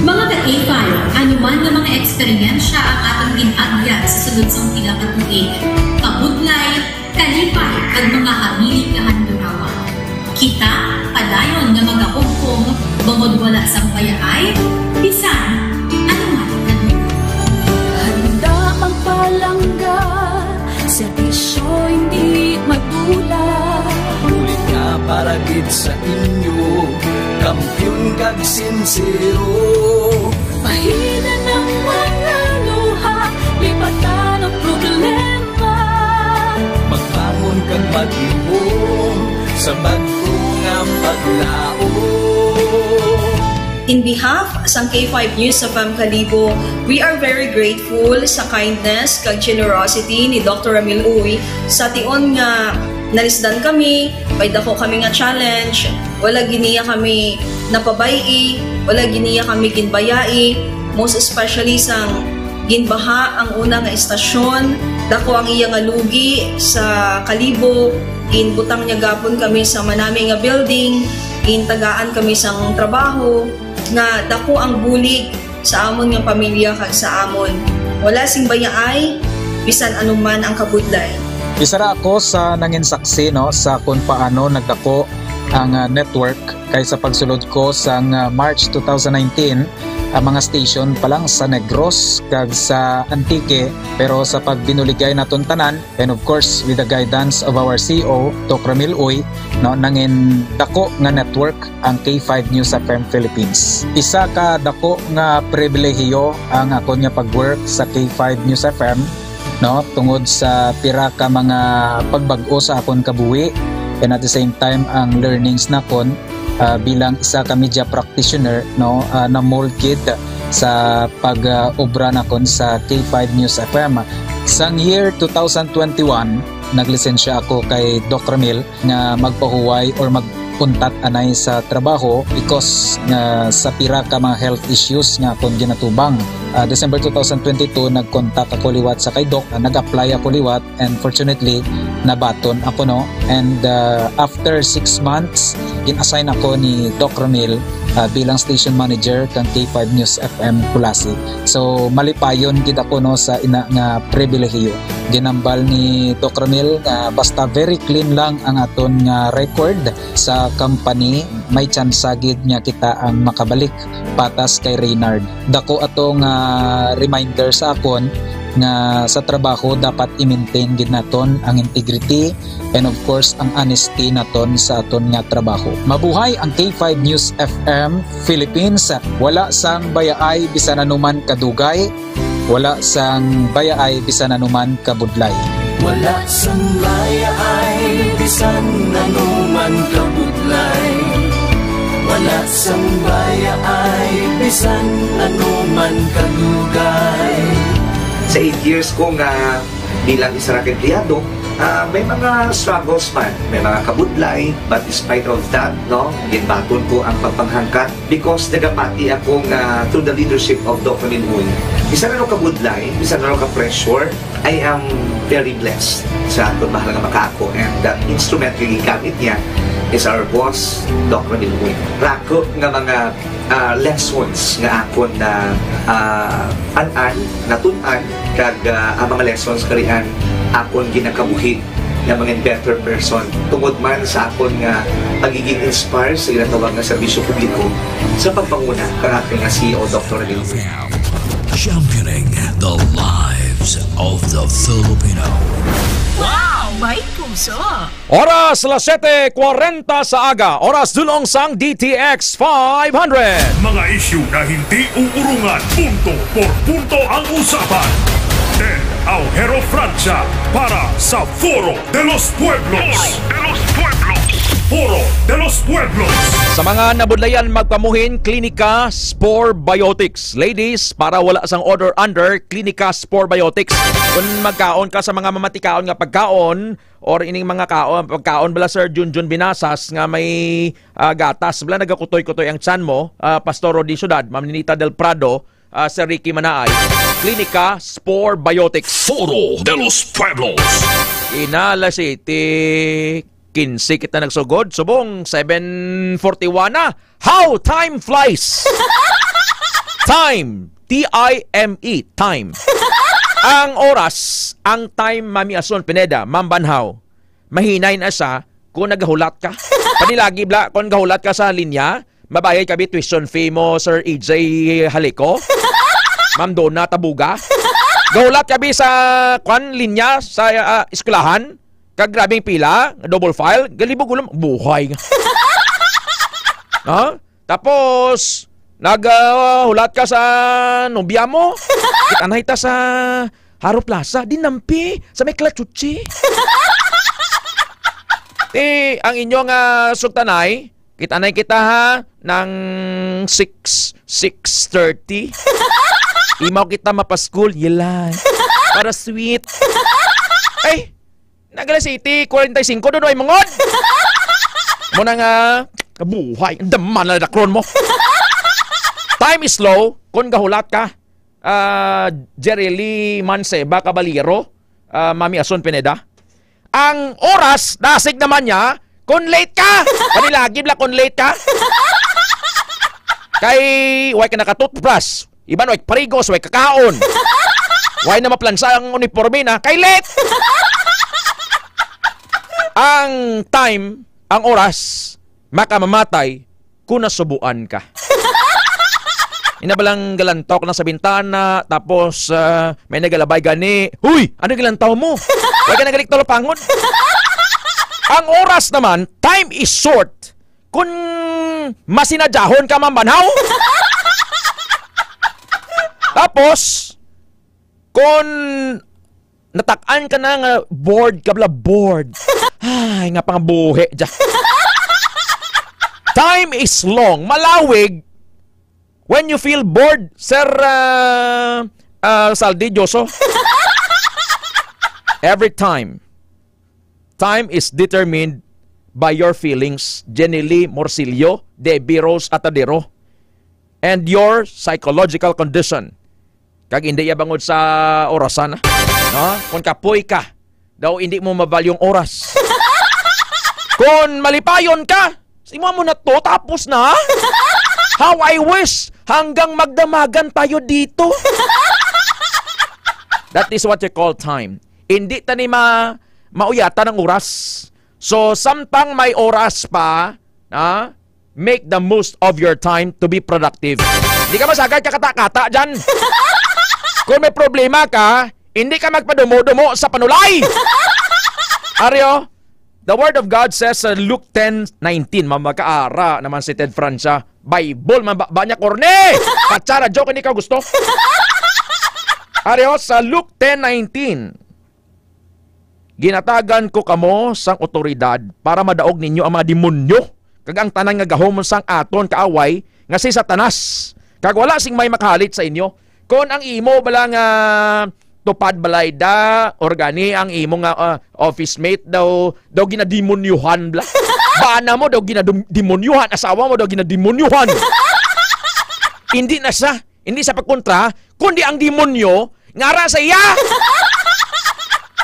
Mga ka-A5, anuman na mga eksperyensya ang atong ginagyan sa sunod sa pila ka tuig, kabudlay, kalipay, at mga hamilig na handurawan. Kita, padayon na mag-aungkong, bangod wala sa bayaay, bisan, anuman na handa magpalangga, servisyo hindi magula. Ulit nga para gid sa inyo, kampiyon kag sincero. Pahina ng mga luha, lipatan ang problema. Magbangon kag mag-ibong sa bagong ang paglao. In behalf sa K5 News sa FM Kalibo, we are very grateful sa kindness kag generosity ni Dr. Ramil Uy sa tion nga nalisdan kami, may dako kami nga challenge, wala giniya kami napabayi, wala giniya kami ginbayai, most especially sang ginbaha ang una nga istasyon, dako ang iya nga lugi sa Kalibo, ginbutang niya gapon kami sa manami nga building, gintagaan kami sang trabaho, nga dako ang bulig sa amon nga pamilya kag sa amon. Wala sing bayaay, bisan anuman ang kabudlay. Isa ra ako sa nangin saksi no sa kung paano nagdako ang network kay sa pagsulod ko sa March 2019 ang mga station pa lang sa Negros kag sa Antique, pero sa pagbinuligay naton tanan and of course with the guidance of our CEO Dr. Ramil Uy no nangin dako nga network ang K5 News FM Philippines. Isa ka dako nga pribilehiyo ang ako nga pagwork sa K5 News FM no tungod sa pira ka mga pagbag-o sa akon kabuhi and at the same time ang learnings nakon bilang isa ka media practitioner no na molded sa pag-obra nakon sa K5 News FM. Sang year 2021 naglisensya ako kay Doc Ramil nga magpahuway or magpuntat anay sa trabaho because sa pira ka mga health issues nga akong ginatubang. December 2022 nag-contact ako liwat sa kay Doc, nag-apply ako liwat and fortunately nabaton ako no, and after 6 months gin-assign ako ni Doc Ramil bilang station manager kan K5 News FM Kulasi. So malipayon gid ako no sa ina nga pribilehiyo. Ginambal ni Doc Ramil nga basta very clean lang ang aton nga record sa company, may chance gid nga kita ang makabalik patas kay Reynard. Dako atong reminder sa akon nga sa trabaho dapat i-maintain gid naton ang integrity and of course ang honesty naton sa aton nga trabaho. Mabuhay ang K5 News FM Philippines. Wala sang bayaay bisan anuman kadugay, wala sang bayaay bisan anuman kabudlay. Wala sang bayaay bisan anuman kabudlay. Wala sang bayaay bisan anuman kadugay. Sa 8 years ko nga bilang isa ra ka empleyado, may mga struggles man, may mga kabudlay, but despite of that, no, ginbaton ko ang pagpanghangkat because nagapati ako nga through the leadership of Dr. Minhoy. Isa na kabudlay, isa na ka-pressure, I am very blessed sa atong mahal nga makaako, and the instrument nga gigamit niya is our boss, Dr. Minhoy. Rako nga mga lessons nga akon na an-an, natun-an, kag ang mga lessons karian akon ginakabuhi na mga better person tungod man sa akon nga pagiging inspired sa ginatawag nga serbisyo publiko sa pagpanguna kang aking CEO Dr. Ramil. Championing the lives of the Filipino. Wow! May puso! Oras las 7:40 sa aga. Oras dulong sang DTX 500. Mga isyu na hindi uurungan. Punto por punto ang usapan. Del Aujero Francia para sa Foro de los Pueblos. Foro de los Pueblos. Sa mga nabudlayan magpamuhin, Clinica Spore Biotics. Ladies, para wala sang order under, Clinica Spore Biotics. Kung magkaon ka sa mga mamatikaon nga pagkaon, or ining mga pagkaon bala Sir Junjun Binasas nga may gatas, bala nagakutoy-kutoy ang tiyan mo, Pastor Rodi Ciudad, Ma'am Ninita Del Prado, Sir Ricky Manaay, Clinica Spore Biotics. Foro de los Pueblos. Inala City. 15 kita nagsugod. Subong 7:41 na. How time flies! Time. T-I-M-E. Time. Ang oras, ang time, Mami Ason Pineda, Ma'am Banhaw, mahinay na siya kung naghulat ka. Panilagi bla, kung naghulat ka sa linya, mabayad ka tuition fee mo, Sir EJ Haliko, Ma'am Donna Tabuga. Gahulat ka sa linya sa eskwelahan, kag grabing pila, double file, galibog ulam, buhay nga. No? Tapos, naghulat ka sa nobya mo, kitanay ta sa Haro Plaza, dinampi, sa may Klachuchi. Ang inyong sugtanay, kitanay kita ha, ng 6:30. Imaw kita mapaskul, yelay. Para sweet. Ay, Nagala City, 45 doon ay mangod. Muna nga, kabuhay, ang daman na dakron mo. Time is slow, kung gahulat ka. Jerry Lee Manseba Caballero, Mami Ason Pineda. Ang oras, nasig naman niya, kung late ka. Kanilagib lang kung late ka. Kay, way ka nakatutbrush. Iban, way parigos, way kakaon. Way na maplansa ang uniforme na, kay late. Ang time, ang oras, makamamatay kung nasubuan ka. Inabalang galantok na sa bintana, tapos may nagalabay gani. Huy! Ano galantaw mo? Huwag ka nagalikto lapangod. Ang oras naman, time is short. Kung masinadjahon ka mambanhaw. Tapos, kung natakan ka na bored, kabla bored. Ay, nga pang buhi dyan. Time is long, malawig. When you feel bored, Sir Saldilloso. Every time is determined by your feelings, Jenny Lee Morcillo, Debbie Rose Atadero, and your psychological condition. Kag hindi yabangod sa orasan. No? Kung kapoy ka, daw hindi mo mabalyong oras. Kung malipayon ka, sima mo na to, tapos na. How I wish hanggang magdamagan tayo dito. That is what you call time. Hindi tani mauyata ng oras. So, samtang may oras pa, make the most of your time to be productive. Hindi ka masagad kakata-kata dyan. Kung may problema ka, hindi ka magpadumo-dumo sa panulay. Aryo, the Word of God says sa Luke 10:19, mamakaara naman si Ted Francia, Bible, mabanya korne! Katsara, joke, hindi ka gusto? Aryo, sa Luke 10:19, ginatagan ko kamo sang otoridad para madaog ninyo ang mga demonyo, kag ang tanang nga gahom sang aton kaaway, nga si Satanas, kag wala sing may makahalit sa inyo. Kung ang imo balang tupad balay da, organi ang imo nga office mate daw ginademonyuhan bla. Bana mo daw ginademonyuhan, asawa mo daw ginademonyuhan. Hindi na siya, hindi sa pagkontra, kundi ang demonyo ngara sa iya.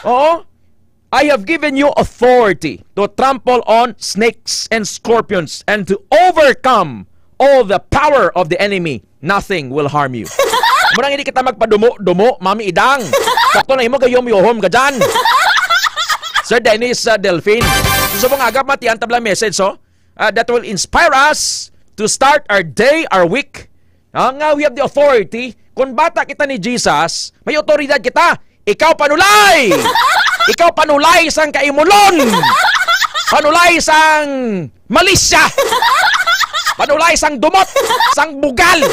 Oo. I have given you authority to trample on snakes and scorpions and to overcome all the power of the enemy. Nothing will harm you. Murang hindi kita magpadumo-dumo, Mami Idang. Sakto na imo gayom-yohom ka dyan. Sir Dennis Delphine, gusto mong agap matian tabla message, that will inspire us to start our day, our week. Nga we have the authority. Kung bata kita ni Jesus, may otoridad kita. Ikaw panulay! Ikaw panulay sang kaimulon! Panulay sang malisya! Panulay sang dumot! Sang bugal!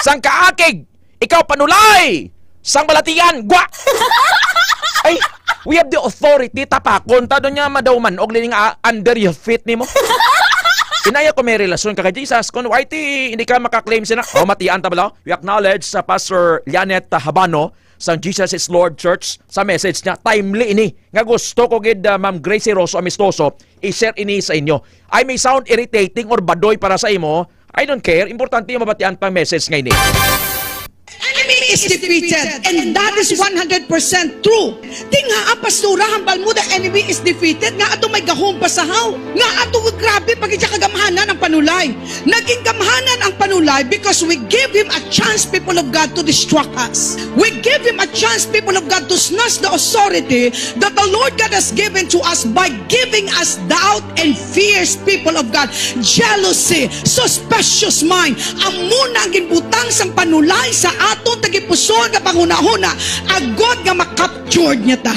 Sang kaakig! Ikaw panulay! Sang balatian! Gwa! Ay, we have the authority. Tapakon ta doon niya madauman. Og lining under your feet ni mo. Inaya ko may relasyon ka kay Jesus. Kung hindi ka makaklaim sina. O matian ta bala. We acknowledge sa Pastor Janet Habano sa Jesus is Lord Church sa message niya. Timely ini. Nga gusto ko gid Ma'am Gracie Rosso Amistoso i-share ini sa inyo. I may sound irritating or badoy para sa imo. I don't care. Importante yung mabatian pang message ngayon. enemy is defeated. And that is 100% true. Di nga, pastura, hambal mo, the enemy is defeated. Nga ato may gahong pasahaw. Nga ato, grabe, pagitya kagamhanan ang panulay. Naging gamhanan ang panulay because we give him a chance, people of God, to distract us. We give him a chance, people of God, to snatch the authority that the Lord God has given to us by giving us doubt and fears, people of God, jealousy, suspicious mind. Amuna ang ginbutang sang panulay sa ato tagipusol nga panguna-huna, agod nga makaptured niya ta.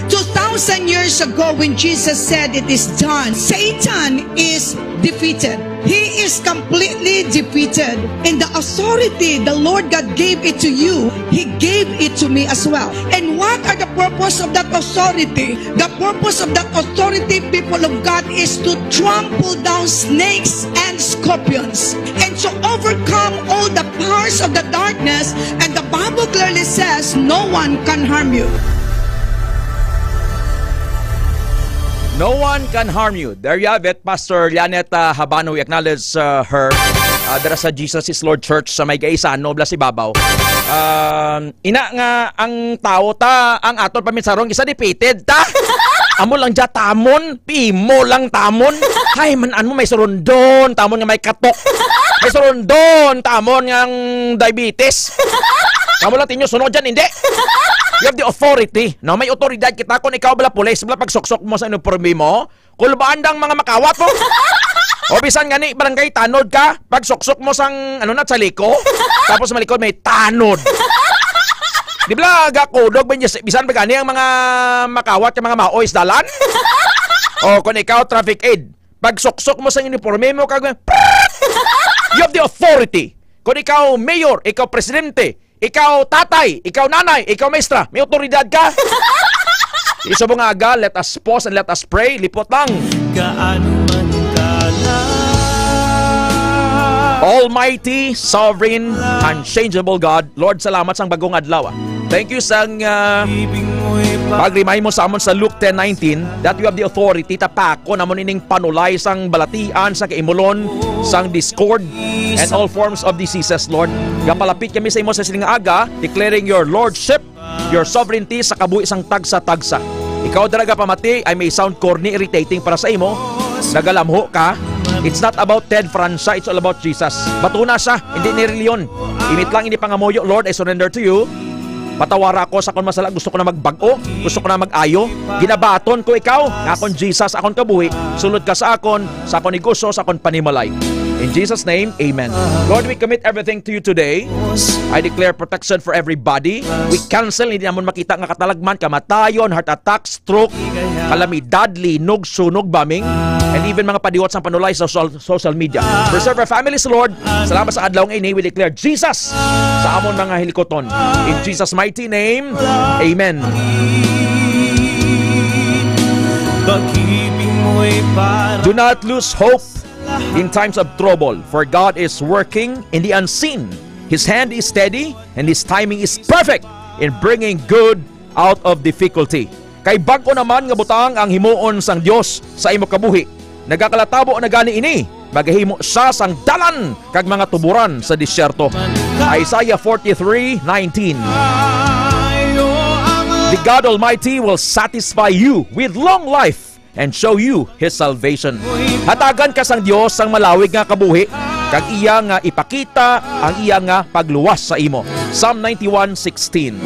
2,000 years ago when Jesus said it is done, Satan is defeated. He is completely defeated. And the authority the Lord God gave it to you, He gave it to me as well. And what are the purpose of that authority? The purpose of that authority, people of God, is to trample down snakes and scorpions and to overcome all the powers of the darkness. And the Bible clearly says no one can harm you. No one can harm you. There you have it, Pastor Lianet Habano. We acknowledge her. Dara sa Jesus is Lord Church sa may Gaisa, Nobla si Babaw. Ina nga ang tao ta, ang aton paminsarong isa defeated ta. Amo lang dya tamon, pimo lang tamon. Hay man mo may surundon, tamon nga may katok. May surundon, tamon nga diabetes. Kamu lang tinyo sunod dyan, hindi. You have the authority. No, may otoridad kita kung ikaw bala pulis, bala pagsuksok mo sa uniforme mo, kulbaandang mga makawat mo. O bisan gani barangay tanod ka, pagsuksok mo sang ano na sa liko, tapos malikod may tanod. Di ba gakudog bisan ba gani ang mga makawat, yung mga maoys dalan? O kung ikaw traffic aid, pagsuksok mo sa uniforme mo kag you have the authority. Kung ikaw mayor, ikaw presidente, ikaw tatay, ikaw nanay, ikaw maestra, may otoridad ka. Isa mo nga aga, let us pause and let us pray. Lipot lang. Almighty, sovereign, unchangeable God, Lord, salamat sang bagong adlaw. Thank you sang pag-remind mo sa amon sa Luke 10:19 that you have the authority tapako namon ining panulay sang balatian, sang kaimulon, sang discord, and all forms of diseases, Lord. Gapalapit kami sa imo sa siling aga, declaring your lordship, your sovereignty sa kabuhi sang tagsa-tagsa. Ikaw dalaga pamati ay may sound corny, irritating para sa imo. Nagalamho ka. It's not about Ted Francia, it's all about Jesus. Batuna siya, hindi ni reliyon. Imit lang ini pangamoyo, Lord, I surrender to you. Patawara ko sa akong masala, gusto ko na magbago, gusto ko na mag-ayo. Ginabaton ko ikaw, akon Jesus, akon kabuhi. Sulod ka sa akon negosyo, sa akon panimalay. In Jesus' name, amen. Lord, we commit everything to you today. I declare protection for everybody. We cancel, hindi naman makita nga katalagman, kamatayon, heart attack, stroke, kalamidad, linog, sunog, bombing, and even mga padiwat sa panulay sa social media. Preserve our families, Lord. Salamat sa adlaw ng ini, we declare Jesus sa amon mga hilikoton. In Jesus' mighty name, amen. Do not lose hope in times of trouble, for God is working in the unseen. His hand is steady and His timing is perfect in bringing good out of difficulty. Kay bag-o naman nga butang ang himuon sang Dios sa imo kabuhi. Nagakalatabo na gani ini, magahimo siya sang dalan kag mga tuburan sa disyerto. Isaiah 43:19. The God Almighty will satisfy you with long life and show you His salvation. Hatagan ka sang Dios sang malawig nga kabuhi, kag iya nga ipakita ang iya nga pagluwas sa imo. Psalm 91:16.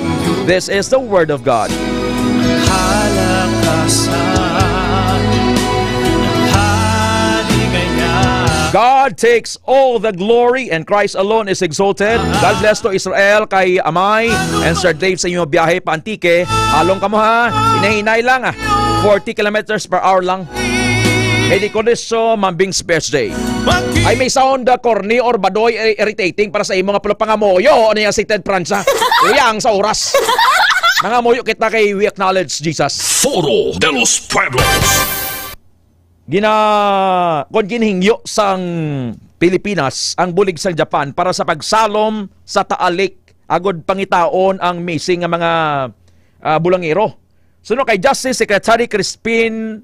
This is the word of God. God takes all the glory and Christ alone is exalted. God bless to Israel, kay Amay and Sir Dave sa inyong biyahe pa Antique. Halong ka mo ha, hinahinay lang 40 kilometers per hour lang. Edi ko so Mambing's birthday. Ay may sound corny or badoy irritating para sa imo nga pangamoyo. Ano yung si Ted Francia? Uyang sa oras. Nangamoyo kita kay we acknowledge Jesus. Foro de los Pueblos. Kung ginhingyo sang Pilipinas ang bulig sang Japan para sa pagsalom sa taalik agod pangitaon ang missing nga mga bulangero. Suno kay Justice Secretary Crispin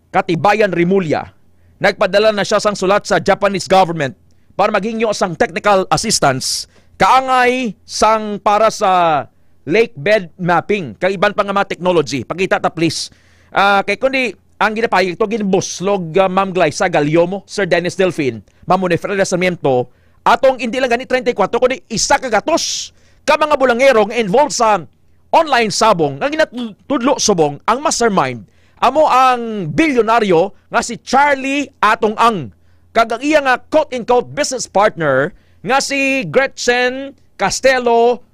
Katibayan Rimulya, nagpadala na siya sang sulat sa Japanese government para maghingyo sang technical assistance kaangay sang para sa lake bed mapping, kag iban pa nga mga technology. Pakita ta please. Kay kundi ang ginapayag ito, ginbuslog Ma'am Glyza Galiomo, Sir Dennis Delfin, Ma'am Monefreda Sarmiento, atong hindi lang ganit 34, kundi isa kagatos ka mga bulangero nga involved sa online sabong, nga ginatudlo subong ang mastermind, amo ang bilyonaryo nga si Charlie Atong Ang. Kag ang iya nga quote-unquote business partner nga si Gretchen Castelo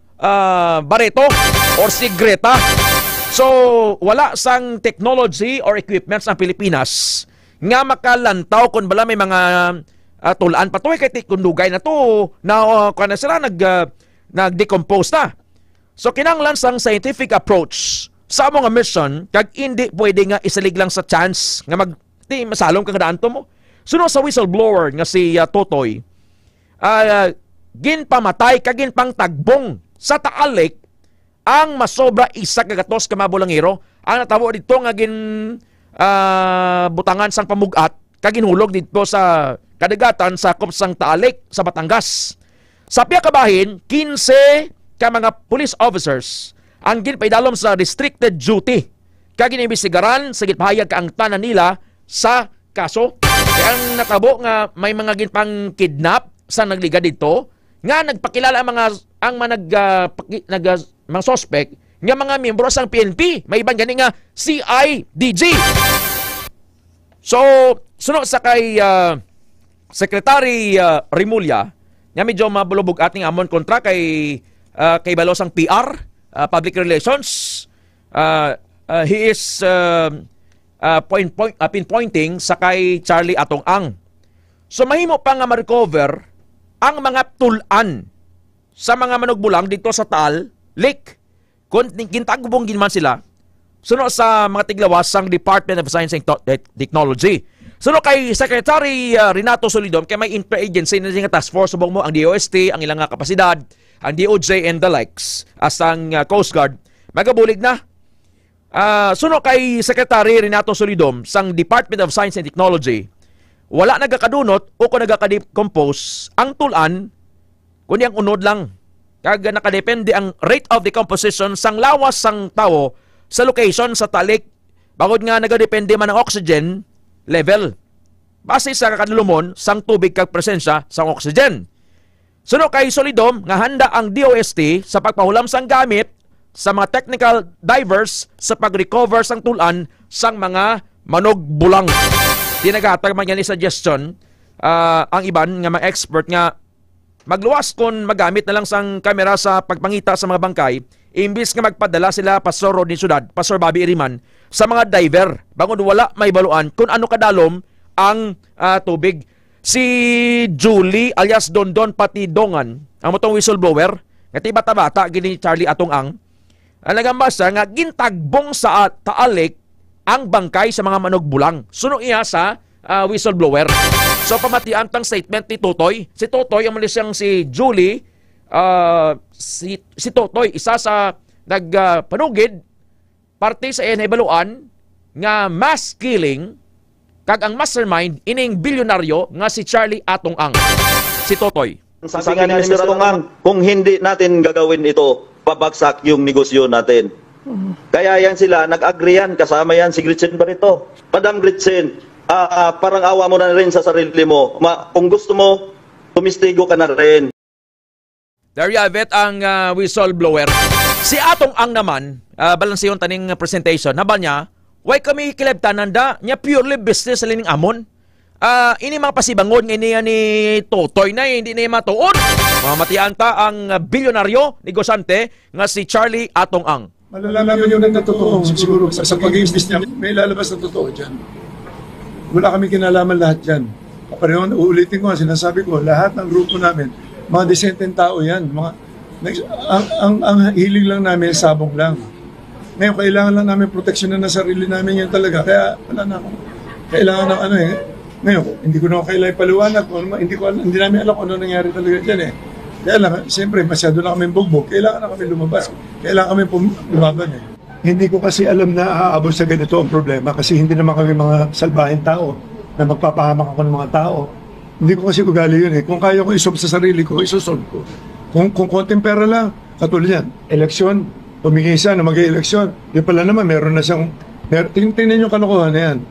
Barreto or si Greta. So, wala sang technology or equipments ng Pilipinas nga makalantaw kung bala may mga tulaan pa to, kay tikundugay na to na kung sila nag-decompose na. So, kinanglan sang scientific approach sa mga mission, kag hindi pwede nga isalig lang sa chance nga masalong kang daan to mo. Suno sa whistleblower nga si Totoy, ginpamatay kag ginpang tagbong sa Taalik ang masobra isa kagatos ka mabulangero. Ang natabo dito nga butangan sang pamugat kag ginhulog dito sa kadagatan sa Kupsang Taalik sa Batangas. Sa piya kabahin, 15 ka mga police officers ang ginpaidalom sa restricted duty kag ginibisigaran sa gitpahayag ka ang tanan nila sa kaso. Kaya ang natabo nga may mga ginpang kidnap sa nagliga dito nga nagpakilala ang mga suspect nga mga miyembro sang PNP, may ibang gani nga CIDG. So, sunod sa kay Secretary Rimulya, nga medyo mabulubog ating amon kontra kay Balosang PR, Public Relations. He is pinpointing sa kay Charlie Atong Ang. So, mahimo pa nga ma-recover ang mga tulan sa mga manugbulang dito sa Taal Lake. Kung kintagbong ginman sila, suno sa mga tiglawas sang Department of Science and Technology. Suno kay Secretary Renato Solidom, kay may interagency na nga task force, subong mo ang DOST, ang ilang nga kapasidad, ang DOJ and the likes, as ang Coast Guard, magabulig na. Suno kay Secretary Renato Solidom, sang Department of Science and Technology, wala nagakadunot o kung nagakadecompose ang tulan, kundi ang unod lang. Kag nakadepende ang rate of decomposition sang lawas sang tao sa location sa Talik, bagod nga nagadepende man ang oxygen level base sa kakadulumon sang tubig kag presensya sang oxygen. Suno kay Solidom nga handa ang DOST sa pagpahulam sang gamit sa mga technical divers sa pag-recover sang tulan sang mga manugbulang. Tinagatag man yan suggestion ang iban nga mga expert nga magluwas kung magamit na lang sang kamera sa pagpangita sa mga bangkay, imbis nga magpadala sila Pastor Rodney Ciudad, Pastor Bobby Iriman, sa mga diver, bangon wala may baluan kung ano kadalom ang tubig. Si Julie alias Dondon Patidongan, ang motong whistleblower, nga bata-bata gini Charlie Atong Ang, ang nagambasa nga gintagbong sa Taalik ang bangkay sa mga manugbulang. Suno iya sa whistleblower. So pamatian tang statement ni Totoy. Si Totoy ang malis si Julie, si Totoy isa sa nagpanugid parte sa enabaluan nga mass killing kag ang mastermind ining bilyonaryo nga si Charlie Atong Ang. Si Totoy. Sabi nga ni Mr. Atong Ang, kung hindi natin gagawin ito, babagsak yung negosyo natin. Kaya yan sila, nag-agree yan, kasama yan si Gretchen Barreto. Madam Gretchen, parang awa mo na rin sa sarili mo. Kung gusto mo, tumistigo ka na rin. There you have it, ang whistleblower. Si Atong Ang naman, balanse yung taning presentation, naba niya, why kami kilabtanan da, niya purely business sa lining amon. Ini mga pasibangon nga niya ni Totoy na, hindi niya matuon. Mamatian ta ang bilyonaryo, negosyante, nga si Charlie Atong Ang. Malalaman yun na totoo. Siguro sa pag-iistis niya, may lalabas na totoo dyan. Wala kami kinalaman lahat dyan. Pareho, uulitin ko, sinasabi ko, lahat ng grupo namin, mga disenteng tao yan. Ang hiling lang namin, sabong lang. Ngayon, kailangan lang namin proteksyonan na sarili namin yan talaga. Kaya, wala na ako. Kailangan ng ano eh. Ngayon, hindi ko na kailangan paliwanag. Hindi namin alam kung ano nangyari talaga dyan eh. Kaya lang, siyempre, masyado na kami bugbog. Kailangan na kami lumabas. Kailangan kami lumaban eh. Hindi ko kasi alam na aabot sa ganito ang problema kasi hindi naman kami mga salbahin tao na magpapahamak ako ng mga tao. Hindi ko kasi ugali yun eh. Kung kaya ko isolve sa sarili ko, isosolve ko. Kung konting pera lang, katulad yan, eleksyon, humingi siya na mag-eleksyon. Yung pala naman, meron na siyang, tingnan yung kalokohan na yan.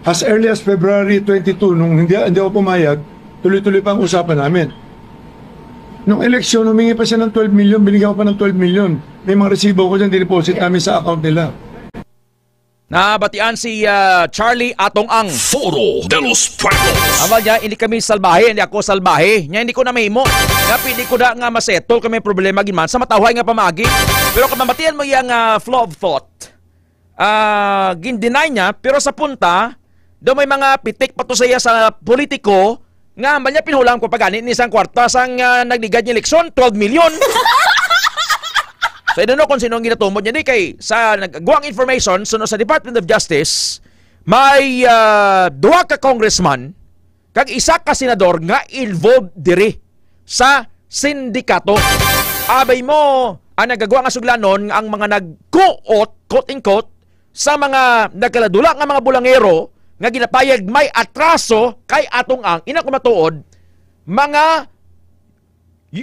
As early as February 22, nung hindi ako pumayag, tuloy-tuloy pa ang usapan namin. Nung eleksyon, humingi pa siya ng 12 million, binigyan ko pa ng 12 million. May mga resibo ko dyan, dineposit namin sa account nila. Nabatian si Charlie Atong Ang. Foro de los Pueblos. Amal niya, hindi kami salbahe, hindi ako salbahe. Nya hindi ko na mahimo. Nga pili ko na nga masettle kami problema ginman sa matahuay nga pamagi. Pero kung mamatian mo yung flow of thought, gindinay niya, pero sa punta, daw may mga pitik pa to sa iya sa politiko, nga amal niya pinulang ko pagani ni isang kwarta sang nagligad niya eleksyon, 12 million. So, I don't know kung sino ang ginatumod niya. Kay sa nagguang information, suno sa Department of Justice, may duwa ka congressman, kag isa ka senador nga involved diri sa sindikato. Abay mo, ang nagagawa nga suglanon, ang mga nag-quote, quote-in-quote, sa mga nagkaladula nga mga bulangero, nga ginapayag may atraso kay Atong Ang, ina kumatuod, mga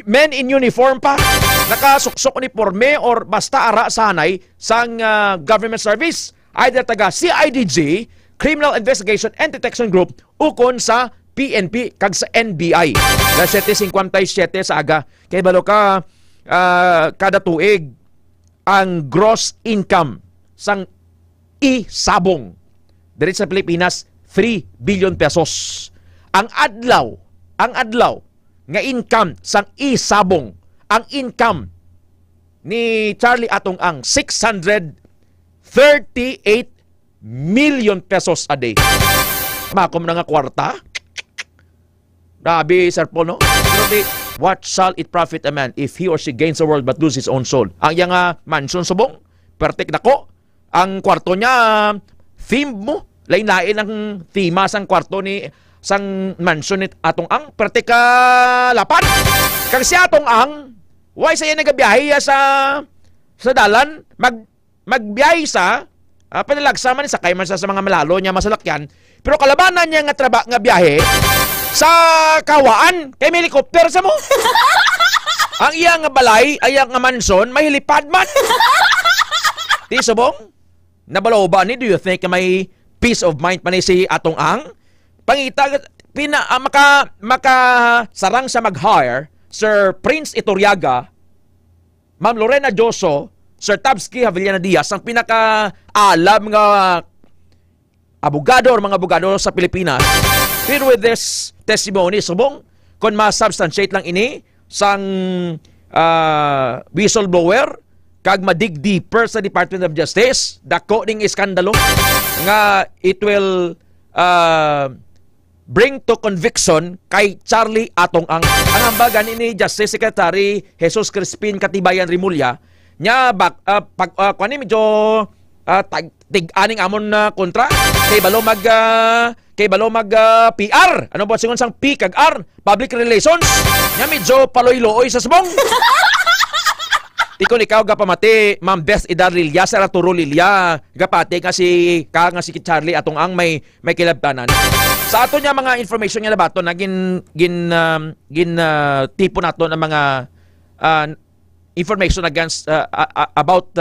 men in uniform pa, nakasuksok uniforme or basta ara sanay sang government service, either taga CIDG, Criminal Investigation and Detection Group, ukon sa PNP kag sa NBI. Na 757 sa aga. Kay balo ka kada tuig ang gross income sang isabong diri sa Pilipinas 3 billion pesos. Ang adlaw nga income sang isabong, ang income ni Charlie Atong Ang 638 million pesos a day. Makom na nga kwarta. Grabe, Sir Paul, no? What shall it profit a man if he or she gains the world but lose his own soul? Ang yang mansion subong, pertik dako. Ang kwarto niya, theme mo, lain-lain ang thema sang kwarto ni sang mansion ni Atong Ang, pertik lapan. Kang si Atong Ang, why saya nagabiyahe sa dalan, magbiyahe sa panalagsa man sakay man sa mga malalo niya masalakyan, pero kalabanan niya nga biyahe sa kawaan kay may helicopter sa mo. Ang iyang nga balay, ayang nga mansion, may hilipad man. Di subong, nabalaw ba ni, do you think may peace of mind pa ni si Atong Ang? Pangita, sarang sa mag-hire, Sir Prince Iturriaga, Ma'am Lorena Joso, Sir Tabsky Havillana Diaz, ang pinaka-alam nga abogado or mga abogado sa Pilipinas. Pero with this testimony, subong, kung ma-substantiate lang ini, sang whistleblower, kag ma-dig deeper sa Department of Justice, dako ning iskandalo, nga it will bring to conviction kay Charlie Atong Ang. Ang hambagan ni Justice Secretary Jesus Crispin Katibayan Rimulya, nya medyo tig-aning amon na kontra kay balo mag PR. Ano ba singon sang P kag R? Public Relations. Nya medyo paloy-looy sa subong. Ikon ikaw gapamati, Ma'am Beth Idar Lilia, Sir Arturo Lilia, gapati nga si Charlie Atong Ang may kilabtanan. Sa ato niya mga information niya labato na tipo nato ng mga information against about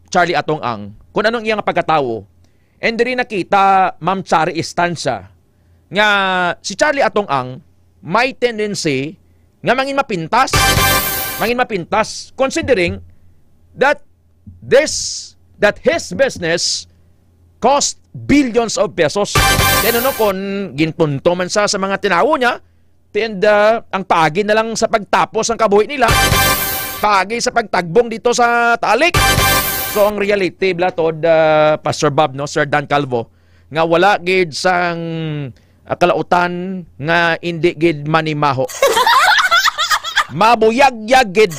Charlie Atong Ang, kung anong iyang pagkatao. And rin nakita, Ma'am Chari Estancia, nga si Charlie Atong Ang may tendency nga mangin mapintas, considering that his business cost billions of pesos. Then ano kung ginpunto man sa mga tinawo niya, and ang pagi na lang sa pagtapos ng kabuhi nila, pagi sa pagtagbong dito sa talik. So ang reality blatod Pastor Bob, no, Sir Dan Calvo, nga wala gid sang kalautan nga hindi gid manimaho. Mabuyag-yag gid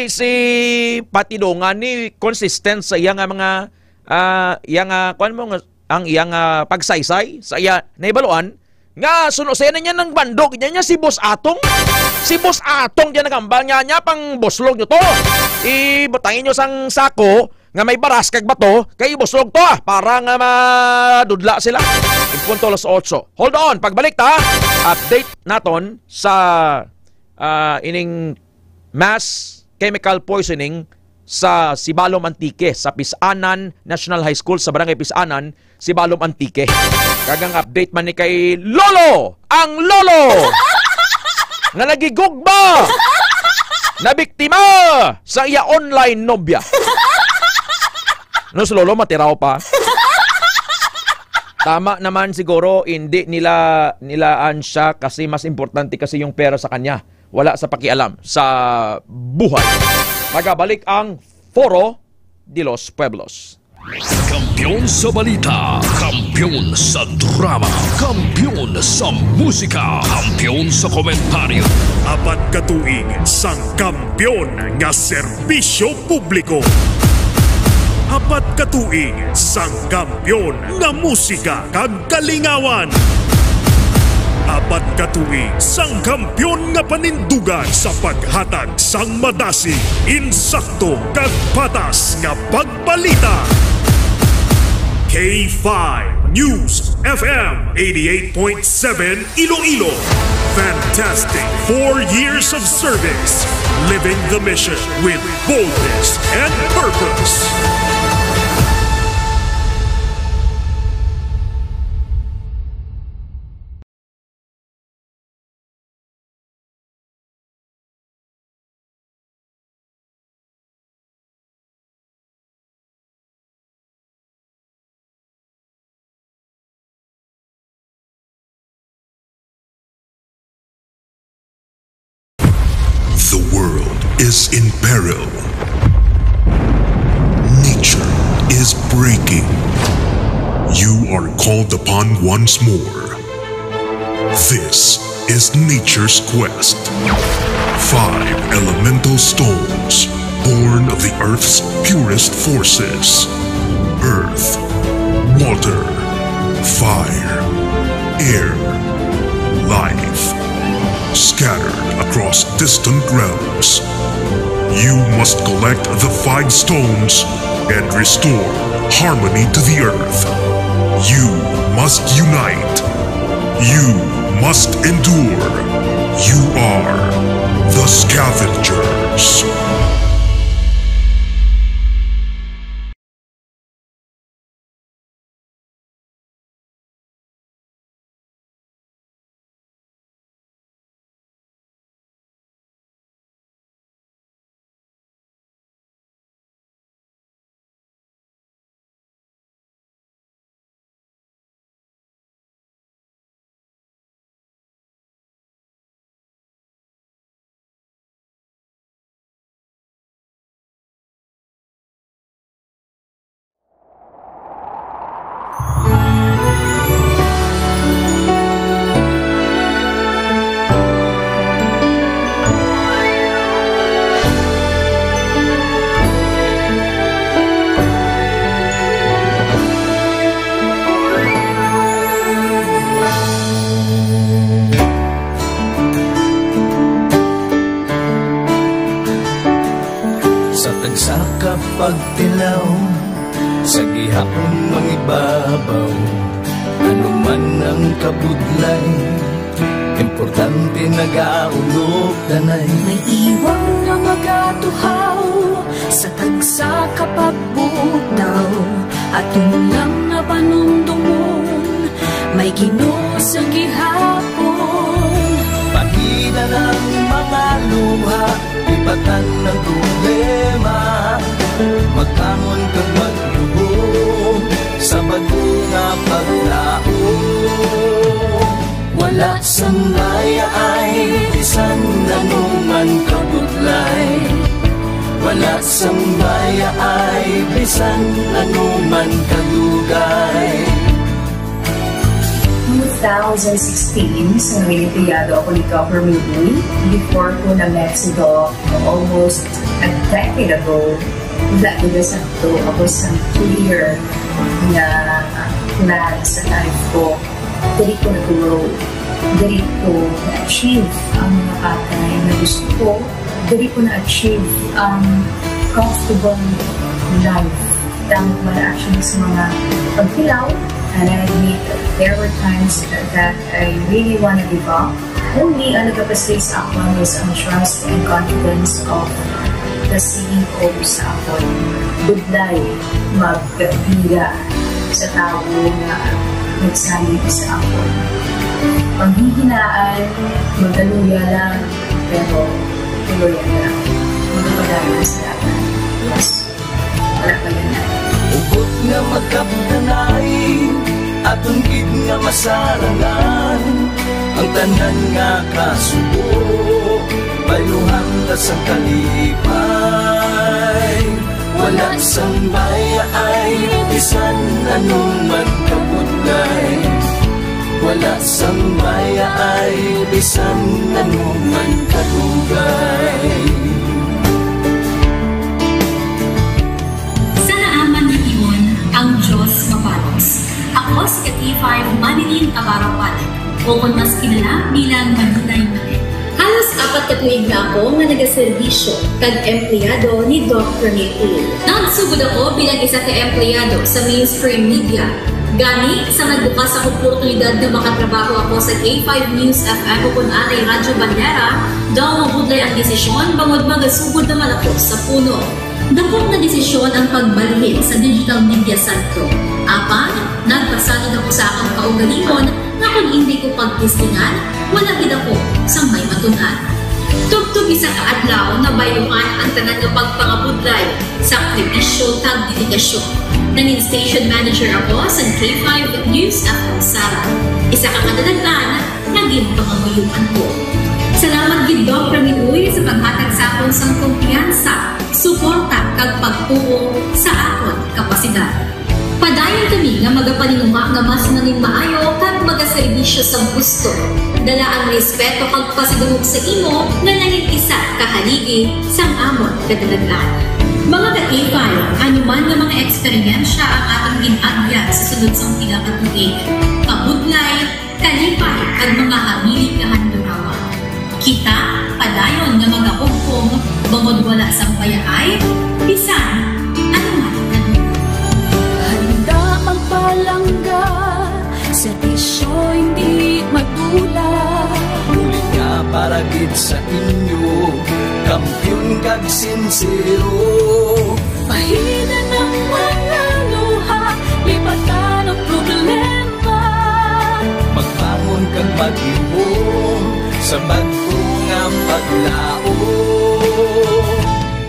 si patinungan ni consistent sa iyang mga ang iyang pagsaysay sa iya naibaluan nga sunusen niya ng bandog niya si Boss Atong. Si Boss Atong diyan nagambal niya pang boslog nyo to. Ibutangin nyo sang sako nga may baras kag bato kay boslog to para nga madudla sila. Punto 8. Hold on, pagbalik ta, update naton sa ining mass chemical poisoning sa Sibalom Antique, sa Pisanan National High School, sa Barangay Pisanan, Sibalom Antique. Kagang update man ni kay Lolo, ang Lolo nga nagigugma na biktima sa iya online nobya. No, si Lolo matiraw pa. Tama naman siguro, hindi nilaan siya kasi mas importante kasi yung pera sa kanya. Wala sa pakialam sa buhay. Magabalik ang Foro de los Pueblos. Kampiyon sa balita, kampiyon sa drama, kampiyon sa musika, kampiyon sa komentaryo. Apat katuig sang kampiyon nga serbisyo publiko. Apat katuig sang kampiyon nga musika kag kalingawan. Apat katuig sang kampiyon nga panindugan sa paghatag sang madasi, insakto kag patas nga pagbalita. K5 News FM 88.7 Iloilo. Fantastic 4 years of service, living the mission with boldness and purpose. The world is in peril. Nature is breaking. You are called upon once more. This is nature's quest. 5 elemental stones, born of the earth's purest forces. Earth, water, fire, air, life. Scattered across distant realms. You must collect the 5 stones and restore harmony to the earth. You must unite. You must endure. You are the Scavengers. Pagtilaw sa gihapon mangibabaw, ano man ang kabudlay, importante nagaulog danay. May iwang nga magatuhaw sa tagsa kapagbutaw, atong lang nga panumdumon, may Ginoo sa gihapon. Pahina ng mga luha, ibatan ng problema, magkamon kag magluhod sa bago nga paglaom. Wala sang laya ay bisan nanuman kabudlay. Wala sang laya ay bisan nanuman kadugay. 2016, sa Olimpiado ako ni Copper Movie. Before ko na Mexico, almost a decade ago, sakto ako sa clear na plan sa life ko. Dali ko na-grow. Dali ko na-achieve ang mga patay na gusto ko. Dali ko na-achieve ang comfortable life. Dahil wala actually sa mga pagkilaw. And I admit that there were times that I really want to give up. Only ang nagkapaslig sa akon is ang trust and confidence of the CEO sa akon. Budlay, magkabira sa tao na nagsalig sa akon. Panghihinaan, magdaluya lang, pero tuloy lang. Magpapadayon sa lahat. Yes. Wala pa yan na. Ugot nga magkapdanay, atong gid nga masarangan, ang tanan nga kasubo, bayuhan ta sa kalipay. Wala sang baya ay bisan anong man kabudlay. Wala sang baya ay bisan anong man kadugay. Sa naaman na iyon, ang Diyos mapalos. Ako si K5 Manilin Abarapan, o kung mas kilala bilang Manilay Manil. Halos 4 ka tuig na ako nga nagaserbisyo kag empleyado ni Dr. Neil. Nagsugod ako bilang isa ka empleyado sa mainstream media. Gani sa nagbukas ang oportunidad na makatrabaho ako sa K5 News FM o kung aray Radyo Bandera, daw mabudlay ang desisyon bangod magasugod naman ako sa puno. Dakot na desisyon ang pagbalhin sa digital media sentro. Apan, nagpasanod ako sa akong kaugalingon na kung hindi ko pagtistingan, wala gid ako sa may matunan. Tugtog isa ka adlaw na bayuhan ang tanan nga pagpangabudlay sa sakripisyo kag dedikasyon. Nanging station manager ako sa K5 News FM Sala. Isa ka kadagdagan, naging pangamuyuan ko. Salamat gid Dr. Miluy sa paghatag sa akon sang kumpiyansa, suporta kag pagtuo sa akon kapasidad. Padayon kami nga magapaninuma nga mas nanging maayo kag magaserbisyo sa gusto. Dala ang respeto kag pasidungog sa imo nga nanging isa kahaligi sang amon kadagdagan. Mga ka-K5, anuman nga mga eksperyensya ang atong ginagyan sa sunod sang pila ka tuig. Kabudlay, kalipay kag mga hamilig nga handurawa. Kita, padayon nga magahugpong, bangod wala sang payaay, bisan, anuman handa magpalangga, servisyo hindi madula. Ulit nga para gid sa inyo, kampiyon kag sincero. Pahina ng mga luha, lipatan ang problema. Magbangon kang mag-ibong sa bago nga paglao.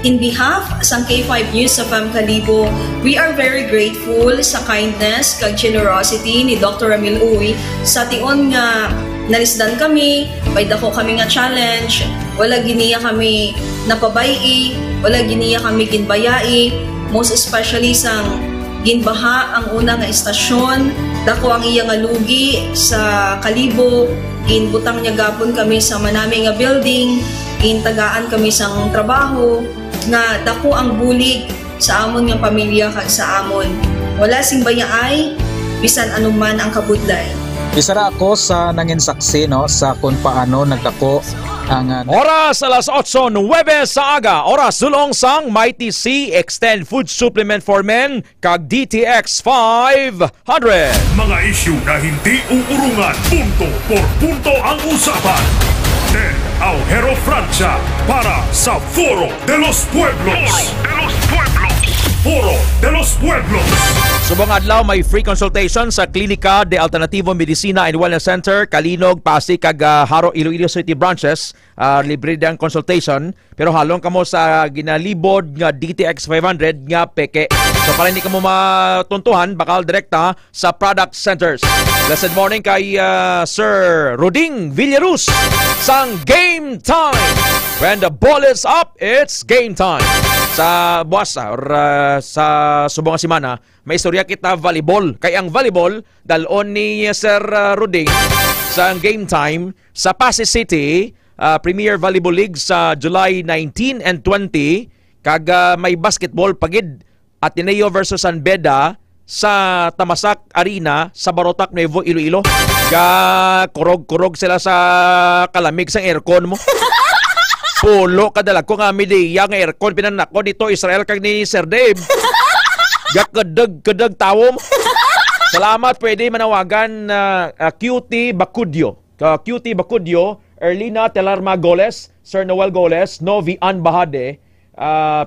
In behalf sa K5 News FM Kalibo, we are very grateful sa kindness kag generosity ni Dr. Ramil Uy sa tion nga nalisdan kami, may dako kami nga challenge, wala giniya kami napabayi, wala giniya kami ginbayai, most especially sang ginbaha ang una nga istasyon, dako ang iya nga lugi sa Kalibo, ginbutang niya gapon kami sa manami nga building, gintagaan kami sang trabaho, nga dako ang bulig sa amon nga pamilya kag sa amon. Wala sing bayaay, bisan anuman ang kabudlay. Isa ra ako sa nangin saksi no sa kung paano nagdako ang Oras alas 8:09 sa aga. Oras dulong sang Mighty C Extend Food Supplement for Men kag DTX 500. Mga isyu na hindi uurungan, punto por punto ang usapan. De Aujero Francia para sa Foro de los Pueblos. Foro de los Pueblos. Subong adlaw may free consultation sa Klinika de Alternativo Medicina and Wellness Center, Kalinog, Pasig kag Haro, Iloilo City branches. Libre ang consultation pero halong kamo sa ginalibod nga DTX 500 nga peke. So para hindi kamo matuntuhan, bakal direkta sa product centers. Blessed morning kay Sir Roding Villarus sang Game Time. When the ball is up, it's game time. Sa buwas or sa subong simana, may istorya kita volleyball. Kay ang volleyball, dalon ni Sir Roding sa Game Time sa Pasig City Premier Volleyball League sa July 19 and 20. Kag may basketball pagid Ateneo versus San Beda sa Tamasak Arena sa Barotac, Nuevo Iloilo. Kurog-kurog sila sa kalamig sa aircon mo. Pulo kadalag ko nga midiya nga aircon pinanak ko dito Israel kag ni Sir Dave. Kadeg tawom. Salamat, pwede manawagan QT Bacudyo. QT Bacudyo Erlina Telarma Goles, Sir Noel Goles, Novi Anbahade,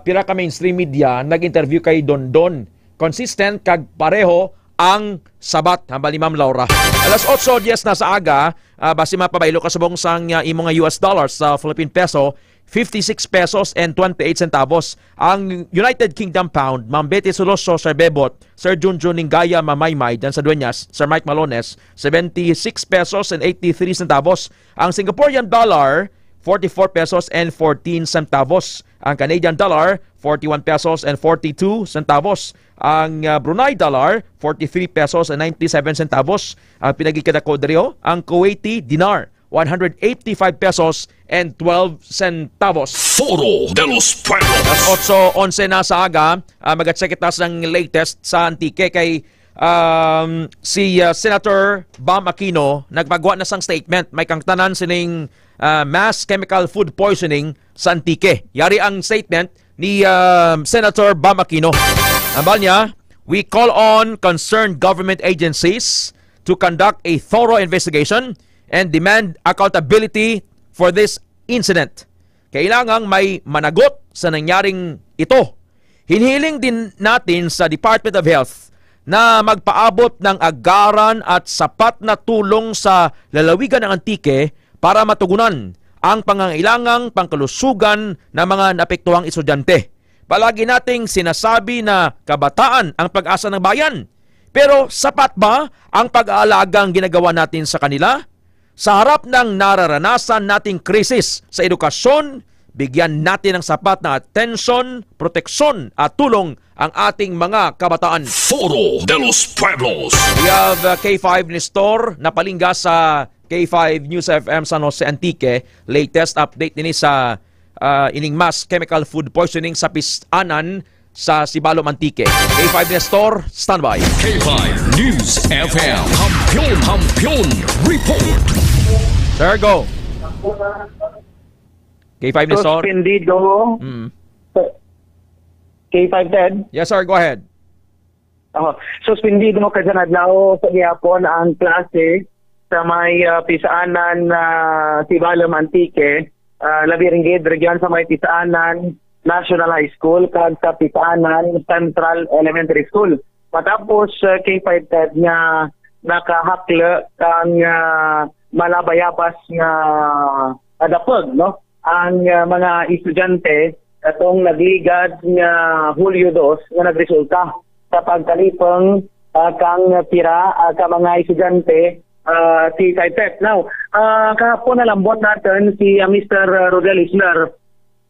pira ka mainstream media, nag-interview kay Dondon. Consistent kag pareho ang sabat hambal ni Ma'am Laura. Alas 8:10 na sa aga, basi mapabaylo ka subong sang imo nga US dollars sa Philippine peso, 56 pesos and 28 centavos. Ang United Kingdom pound, Ma'am Betty Soloso, Sir Bebot, Sir Junjun Ningaya Mamaymay, dan sa Dueñas, Sir Mike Malones, 76 pesos and 83 centavos. Ang Singaporean dollar, 44 pesos and 14 centavos. Ang Canadian dollar, 41 pesos and 42 centavos. Ang Brunei dollar, 43 pesos and 97 centavos. Ang pinagikadako diriyo, ang Kuwaiti dinar, 185 pesos and 12 centavos. Foro de los Pueblos. 8:11 na sa aga, mag-check itas ng latest sa Antique kay si Senator Bam Aquino nagpagawa na sang statement. May kang tanan sining mass chemical food poisoning sa Antique. Yari ang statement ni Senator Bam Aquino. Ambal niya, we call on concerned government agencies to conduct a thorough investigation and demand accountability for this incident. Kailangang may managot sa nangyaring ito. Hinihiling din natin sa Department of Health na magpaabot ng agaran at sapat na tulong sa lalawigan ng Antique para matugunan ang pangangailangang pangkalusugan ng mga naapektuhang estudyante. Palagi nating sinasabi na kabataan ang pag-asa ng bayan. Pero sapat ba ang pag-aalagang ginagawa natin sa kanila? Sa harap ng nararanasan nating krisis sa edukasyon, bigyan natin ng sapat na atensyon, proteksyon at tulong ang ating mga kabataan. Foro de los Pueblos. We have K5 Nestor na palingga sa K5 News FM San Jose Antique. Latest update nini sa ining mass chemical food poisoning sa Pisanan sa Sibalom Antique. K5 Nestor, standby. K5 News FM. Kampiyon report. Sir, go. K5 Nestor. Suspendido. K5 Ted. Yes, sir. Go ahead. Suspendido kasi nadlaw sa gihapon ang klase sa may Pisanan Sibalom Antique. Labi rin gid region sa may Pisanan National High School kag sa Pisanan Central Elementary School. Matapos K5 Ted nga nakahakla kang malabayapas nga adapag no ang mga estudyante atong nagligad nga Hulyo 2 nga nagresulta sa pagkalipang kang tira ka mga estudyante si Taipet. Now, kahapon nalambot natin si Mr. Rodel Isler,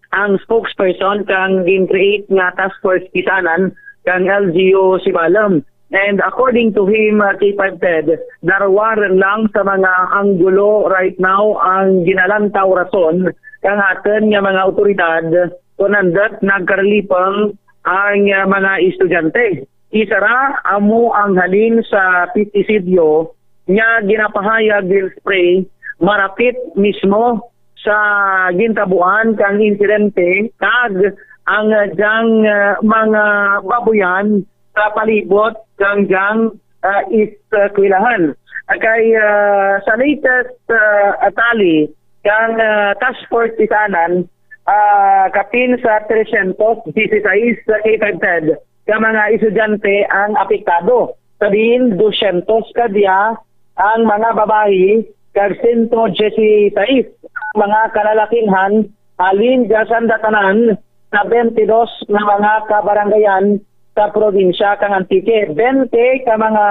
ang spokesperson kang gin-create nga task force Pisanan kang LGU Sibalom. And according to him, K5 Ted, darwar lang sa mga anggulo right now ang ginalantaw rason kang atin nga mga otoridad kunandat nagkaralipang ang mga estudyante. Isara amo ang halin sa pestisidyo nga ginapahayag ng spray marapit mismo sa gintabuan kang insidente kag ang jang mga babuyan sa palibot kang jang iskwilahan. Kay sa latest tally kang task force Pisanan kapin sa 316 sa K5 Ted ka mga estudyante ang apektado. Sabihin 200 kadya ang mga babae kag 116 mga kalalakinhan halin gasan datanan sa 22 na mga kabaranggayan sa probinsya kang Antique. 20 ka mga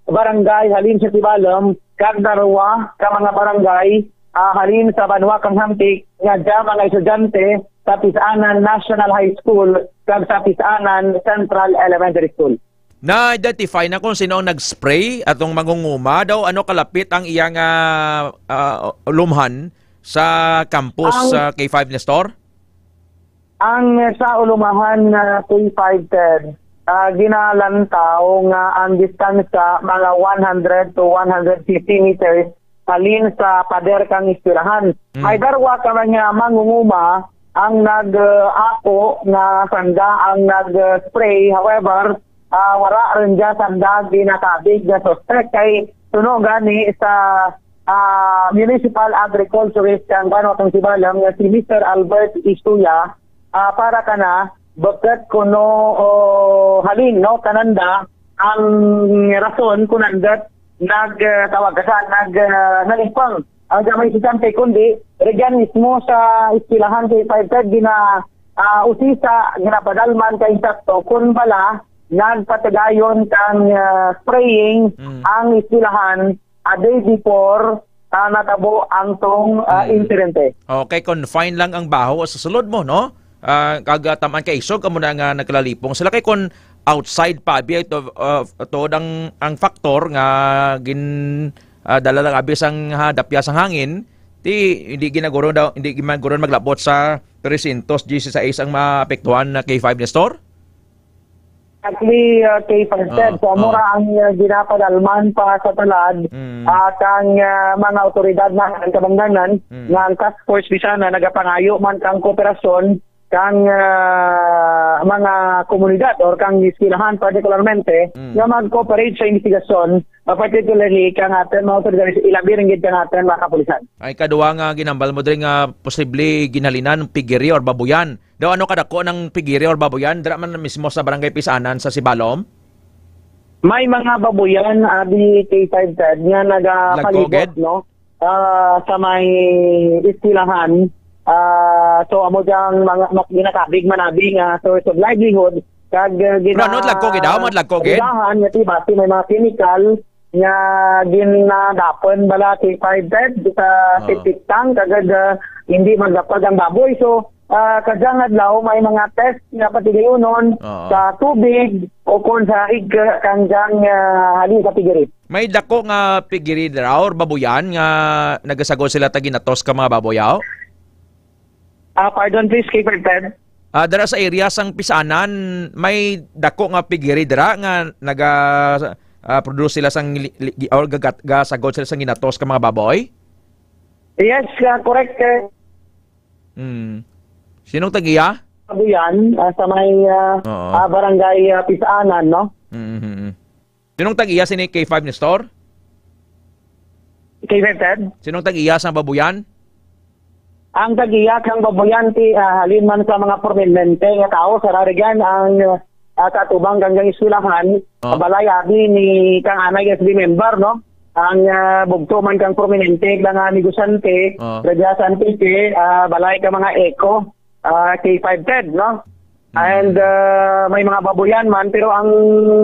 barangay halin sa Sibalom kag darwa ka mga barangay halin sa Banwa kang Hamtik nga dya mga estudyante sa Pisanan National High School kag sa Pisanan Central Elementary School. Na-identify na kung sino ang nag-spray atong mangunguma daw ano kalapit ang iyang ulumhan sa campus K5 Nestor? Ang sa ulumahan K5 Ted, ginalantaw nga ang distansya mga 100 to 150 meters halin sa pader kang eskwelahan. Ay darwa ka nga mangunguma ang nag-ako na sanda ang nag-spray. However, wala rin dyan sanda ginakabig na suspect kay tuno gani sa municipal agriculturist kang atong sibalang nga si Mr. Albert Istuya para kana bakit kuno halin no kananda ang rason kunandat nagtawag ka nalipang ang gamay si Sante kundi regyan mismo sa istilahan kay 5 gina usisa ginapadalman kay sakto kun bala nagpatagayon kang spraying ang istilahan a day before natabo ang tong insidente. Okay, confine lang ang baho sa sulod mo, no? Kagataman kay isog amo na nga nagkalalipong. Sila kay kon outside pa biya ito ang faktor nga dala lang abis ang dapya sa hangin, hindi ginaguro maglabot sa 316 ang maapektuhan na K5 Nestor? Actually, kay Pansed, so mura ang ginapadalman pa sa talad at ang mga otoridad na ang kabangdanan nga ang task force bisana nagapangayo man kang kooperasyon kang mga komunidad or kang iskilahan particularmente nga mag-cooperate sa investigasyon particularly kang atin mga otoridad ilabi rin kang atin mga kapulisan. Ay kaduwa nga ginambal mo din nga posible ginhalinan pigiri or babuyan. Daw ano kadako ng pigiri or babuyan? Dira man mismo sa barangay Pisanan sa Sibalom? May mga babuyan di K5 nga nagapalibot no sa may istilahan. So amo diyang mga ginakabig manabing source of livelihood kag ginagkogid nga tibati may mga chemical nga ginadapan bala K5 sa septic tank kagad hindi magdapag ang baboy. So kadang adlaw may mga test nga patigayonon sa tubig o kung sa kanjang halin sa pigiri. May dako nga pigiri daw or baboyan nga nagasagol sila taginatos ka mga baboyaw? Pardon please, K5 dara sa area sang Pisanan may dako nga pigiri dira nga produce sila sang or gasagol sila sang ginatos ka mga baboy? Yes, correct. Sinong tagiya? Babuyan sa may barangay Pisanan, no? Sinong tagiya sini K5 Nestor? K5 Sinong tagiya sa babuyan? Ang tagiya kang babuyan ti halin man sa mga permanente nga tao sa rarigyan ang katubang kang iskulahan balay abi ni kang anay SB member, no? Ang bugto man kang permanente lang negosante redyasante ti balay ka mga eco K5 no? And may mga babuyan man pero ang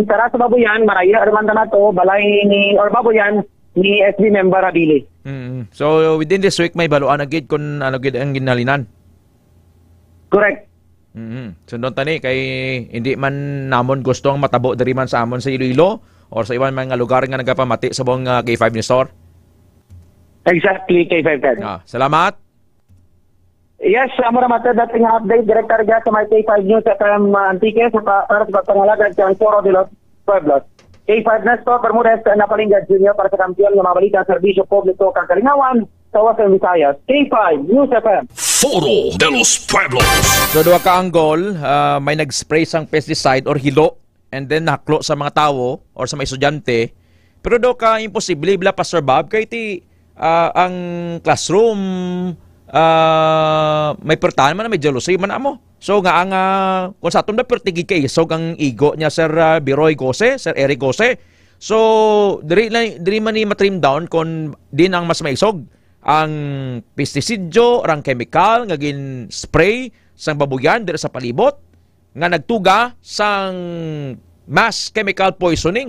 tara sa babuyan maraya man na to balay ni or babuyan ni SB member abili. So within this week may baluan agad kung ano gid ang ginhalinan. Correct. Sundon tani kay hindi man namon gusto ang matabo diri man sa amon sa Iloilo or sa ibang mga lugar nga nagapamati sa buong K5 Nestor. Exactly, K5. Salamat. Yes, amo ra mata dating update director ga sa my K5 News at Antique para sa pangalagad sa Foro de los Pueblos. K5 Nestor Bermudez na Palingad Junior para sa kampiyon ng mga balita serbisyo publiko kang Kalingawan sa Western Visayas. K5 News FM. Foro de los Pueblos. So duwa ka anggol, may nag-spray sang pesticide or hilo and then naklo sa mga tao or sa mga estudyante. Pero do ka imposible bila pa survive kay ti ang classroom may pertahan man may jealousy man amo. So nga ang kung sa aton na pertigi kay isog ang igo niya Sir Biroy Gose, Sir Eric Gose. So diri man ni matrim down kon din ang mas maisog ang pestisidyo, ang chemical nga gin spray sang babuyan diri sa palibot nga nagtuga sang mass chemical poisoning.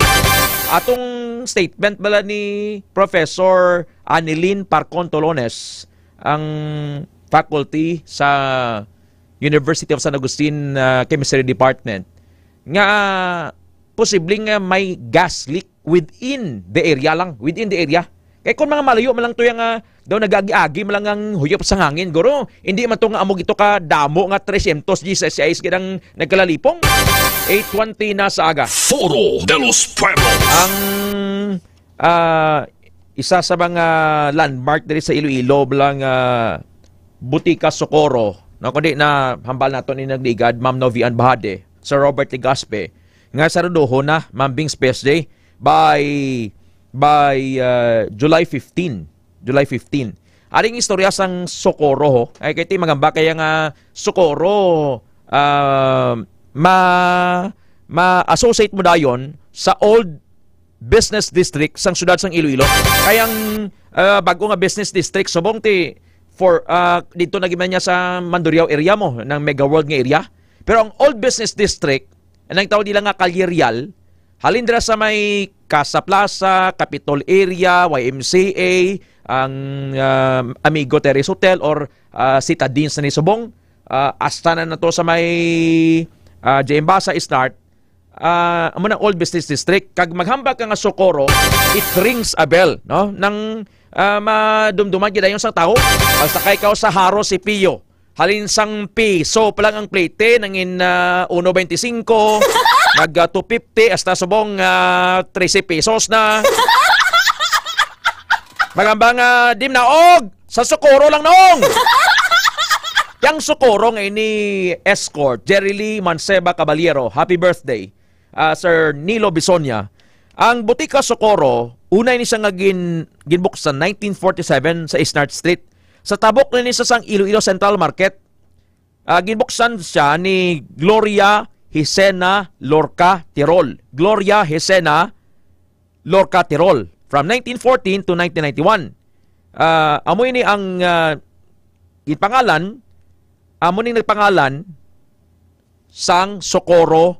Atong statement bala ni Professor Anilin Parcontolones ang faculty sa University of San Agustin Chemistry Department nga posibleng may gas leak within the area. Kaya kung mga malayo man lang to yung daw nagagi-agi man lang ang huyop sa hangin, guro hindi man to nga amog ito ka damo nga 316 kidang nagkalalipong 8:20 na sa aga. Foro de los Pueblos. Ang isa sa mga landmark diri sa Iloilo bilang Butika Socorro. No, kundi na hambal nato ni nagligad Ma'am Novian Bahade, Sir Robert Tigaspe, nga sa rudoho na Mambing Space Day by July 15. July 15. Aring istorya sang Socorro ho. Ay kay magamba kaya nga Socorro ma-associate mo dayon sa old business district sang syudad sang Iloilo. Kayang bago nga business district subong ti dito nagiman niya sa Mandurriao area mo ng Mega World nga area. Pero ang old business district anang tawag nila nga Calle Real, halindra sa may Casa Plaza, Capitol area, YMCA, ang Amigo Terrace Hotel or Citadines na ni subong. Astana na to sa may Jembasa Start. Amo ng old business district. Kag maghambak ka nga Socorro, it rings a bell, no? Nang madumduman gid ayon sa tao. Sakay ka sa haro si Pio. Halin sang piso pa lang ang plate nangin 1.25, nag 250 hasta subong 13 pesos na. Magambang dim na og sa Socorro lang noong. Yang Socorro nga ini escort Jerry Lee Manceba Caballero. Happy birthday, Sir Nilo Bisonia. Ang Butika Socorro, unay ni siya nga ginbuksan 1947 sa Eastnard Street. Sa tabok na ni sa sang Iloilo Central Market. Ginbuksan siya ni Gloria Hisena Lorca Tirol. Gloria Hisena Lorca Tirol from 1914 to 1991. Amoy ni ang ipangalan, amo ni nagpangalan sang Socorro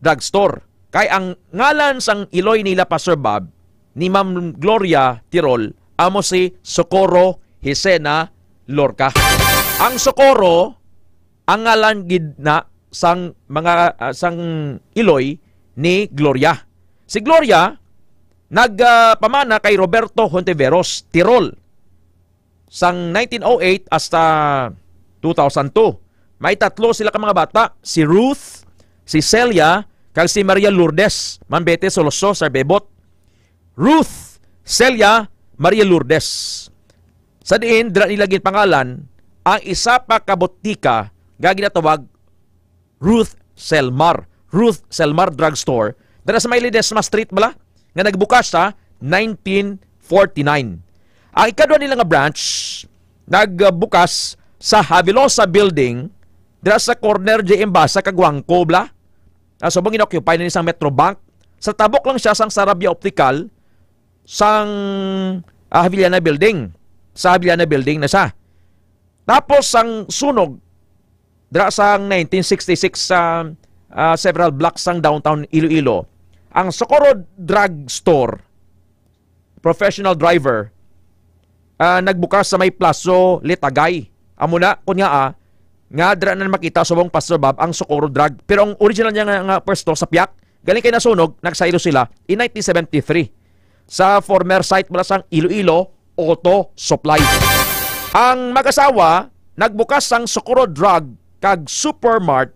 Drugstore. Kay ang ngalan sang Iloy nila pa Sir Bob ni Ma'am Gloria Tirol amo si Socorro Hisena Lorca. Ang Socorro ang ngalan gid na sang mga sang Iloy ni Gloria. Si Gloria nagpamana kay Roberto Hontiveros Tirol sang 1908 hasta 2002. May tatlo sila ka mga bata, si Ruth, si Celia, kag si Maria Lourdes, Mambete Soloso sa Bebot. Ruth, Celia, Maria Lourdes. Sa diin, dira nilagin pangalan, ang isa pa kabotika, gaginatawag Ruth Selmar. Ruth Selmar Drugstore. Dara sa may Ledesma Street bala, nga nagbukas sa 1949. Ang ikadwa nila nga branch, nagbukas sa Havilosa Building, dira sa corner JM Basa, Kagwangko bala. So, bang inoccupy na isang Metrobank. Sa tabok lang siya sang Sarabia Optical, sang Haviliana Building. Sa Haviliana Building na siya. Tapos ang sunog dira sa 1966 sa several blocks sang downtown Iloilo. Ang Socorro Drugstore professional driver nagbukas sa may Plazo Letagay. Amo na kunya nga dira na makita subong Pastor Bob ang Socorro Drug. Pero ang original niya nga pwesto sa Piak, galing kay nasunog, nagsailo sila in 1973 sa former site mula sang Iloilo Auto Supply. Ang mag-asawa nagbukas sang Socorro Drug kag Supermart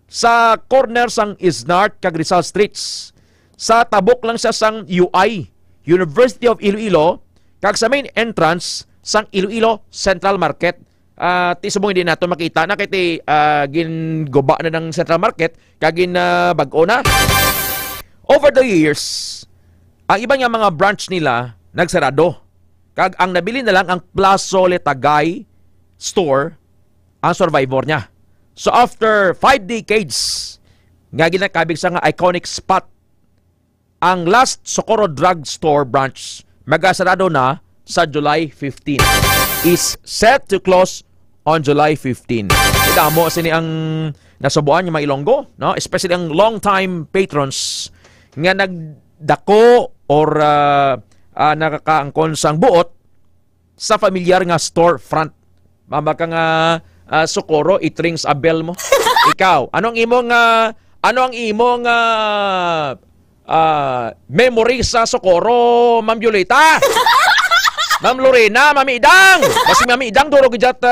sa corner sang Isnart kag Rizal Streets. Sa tabok lang siya sang UI, University of Iloilo, kag sa main entrance sang Iloilo Central Market. Tisubong hindi nato makita na kiti gingoba na ng Central Market kag bag-o na. Over the years, ang iba nga mga branch nila nagsarado. Kag ang nabili na lang ang Plazo Letagay store ang survivor niya. So after 5 decades nga ginakabig sa nga iconic spot, ang last Socorro Drugstore branch magasarado na sa July 15. Is set to close on July 15. Idamo sini ang nasubuan yung mga Ilonggo, no? Especially ang long-time patrons nga nagdako or nakakaangkon sang buot sa familiar nga storefront. Mama ka nga Socorro, it rings a bell mo. Ikaw, ano ang imong memory sa Socorro, Ma'am Violeta? Ma'am Lorena, Mami Idang. Basi Mami Idang duro gyud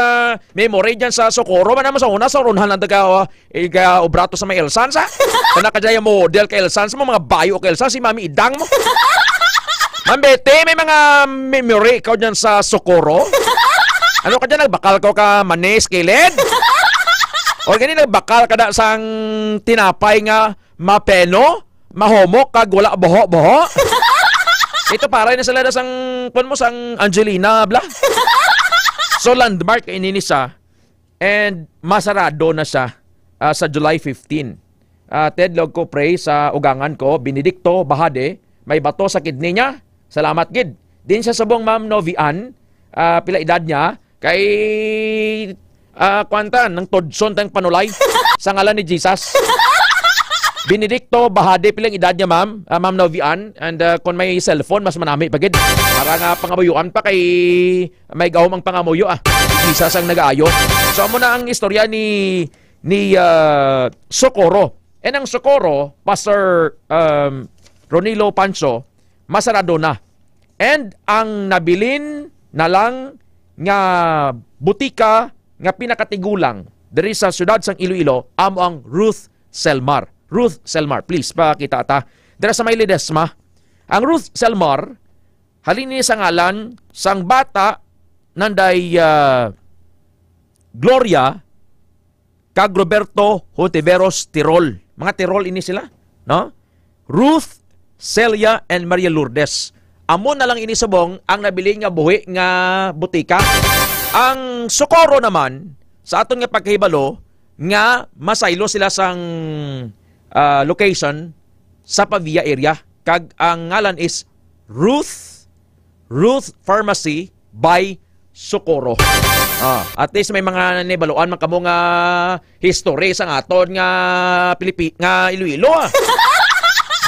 memory diyan sa Socorro man sa una sa runhan lang daga obrato sa may Elsan sa. Kana kadaya model kay Elsan sa mga bayo kay Elsan si Mami Idang mo. Ma'am Betty, may mga memory ikaw diyan sa Socorro? Ano ka dyan, nagbakal ka manis kilid? O ganyan nagbakal ka na sang tinapay nga mapeno, mahomok, kag wala boho-boho? Ito para na sila sang kun mo sang Angelina bla. So landmark ini siya and masarado na siya sa July 15. Ted log ko pray sa ugangan ko Benedicto Bahade, may bato sa kidney niya. Salamat gid. Din siya subong Ma'am Novian, pila edad niya kay kwantan ng todson tang panulay sa ngalan ni Jesus. Benedicto Bahade pilang edad niya ma'am, Ma'am Novian, and kung may cellphone mas manami pagid para nga pangamuyuan pa kay may gawom ang pangamuyo Jesus ang nag-aayo. So amo na ang istorya ni Socorro. And ang Socorro, Pastor Ronilo Pancho, masarado na. And ang nabilin na lang nga butika nga pinakatigulang diri sa syudad sang Iloilo amo ang Ruth Selmar. Ruth Selmar, please pakita ta. Dira sa may Ledesma. Ang Ruth Selmar halin ni sa ngalan sang bata nanday Gloria kag Roberto Hontiveros Tirol. Mga Tirol ini sila, no? Ruth, Celia and Maria Lourdes. Amo na lang ini subong ang nabili nga buhi nga butika. Ang Socorro naman sa aton nga pagkahibalo nga masaylo sila sang location sa Pavia area kag ang ngalan is Ruth Pharmacy by Socorro. At least may mga nibaluan man kamo nga history sa aton nga nga Iloilo.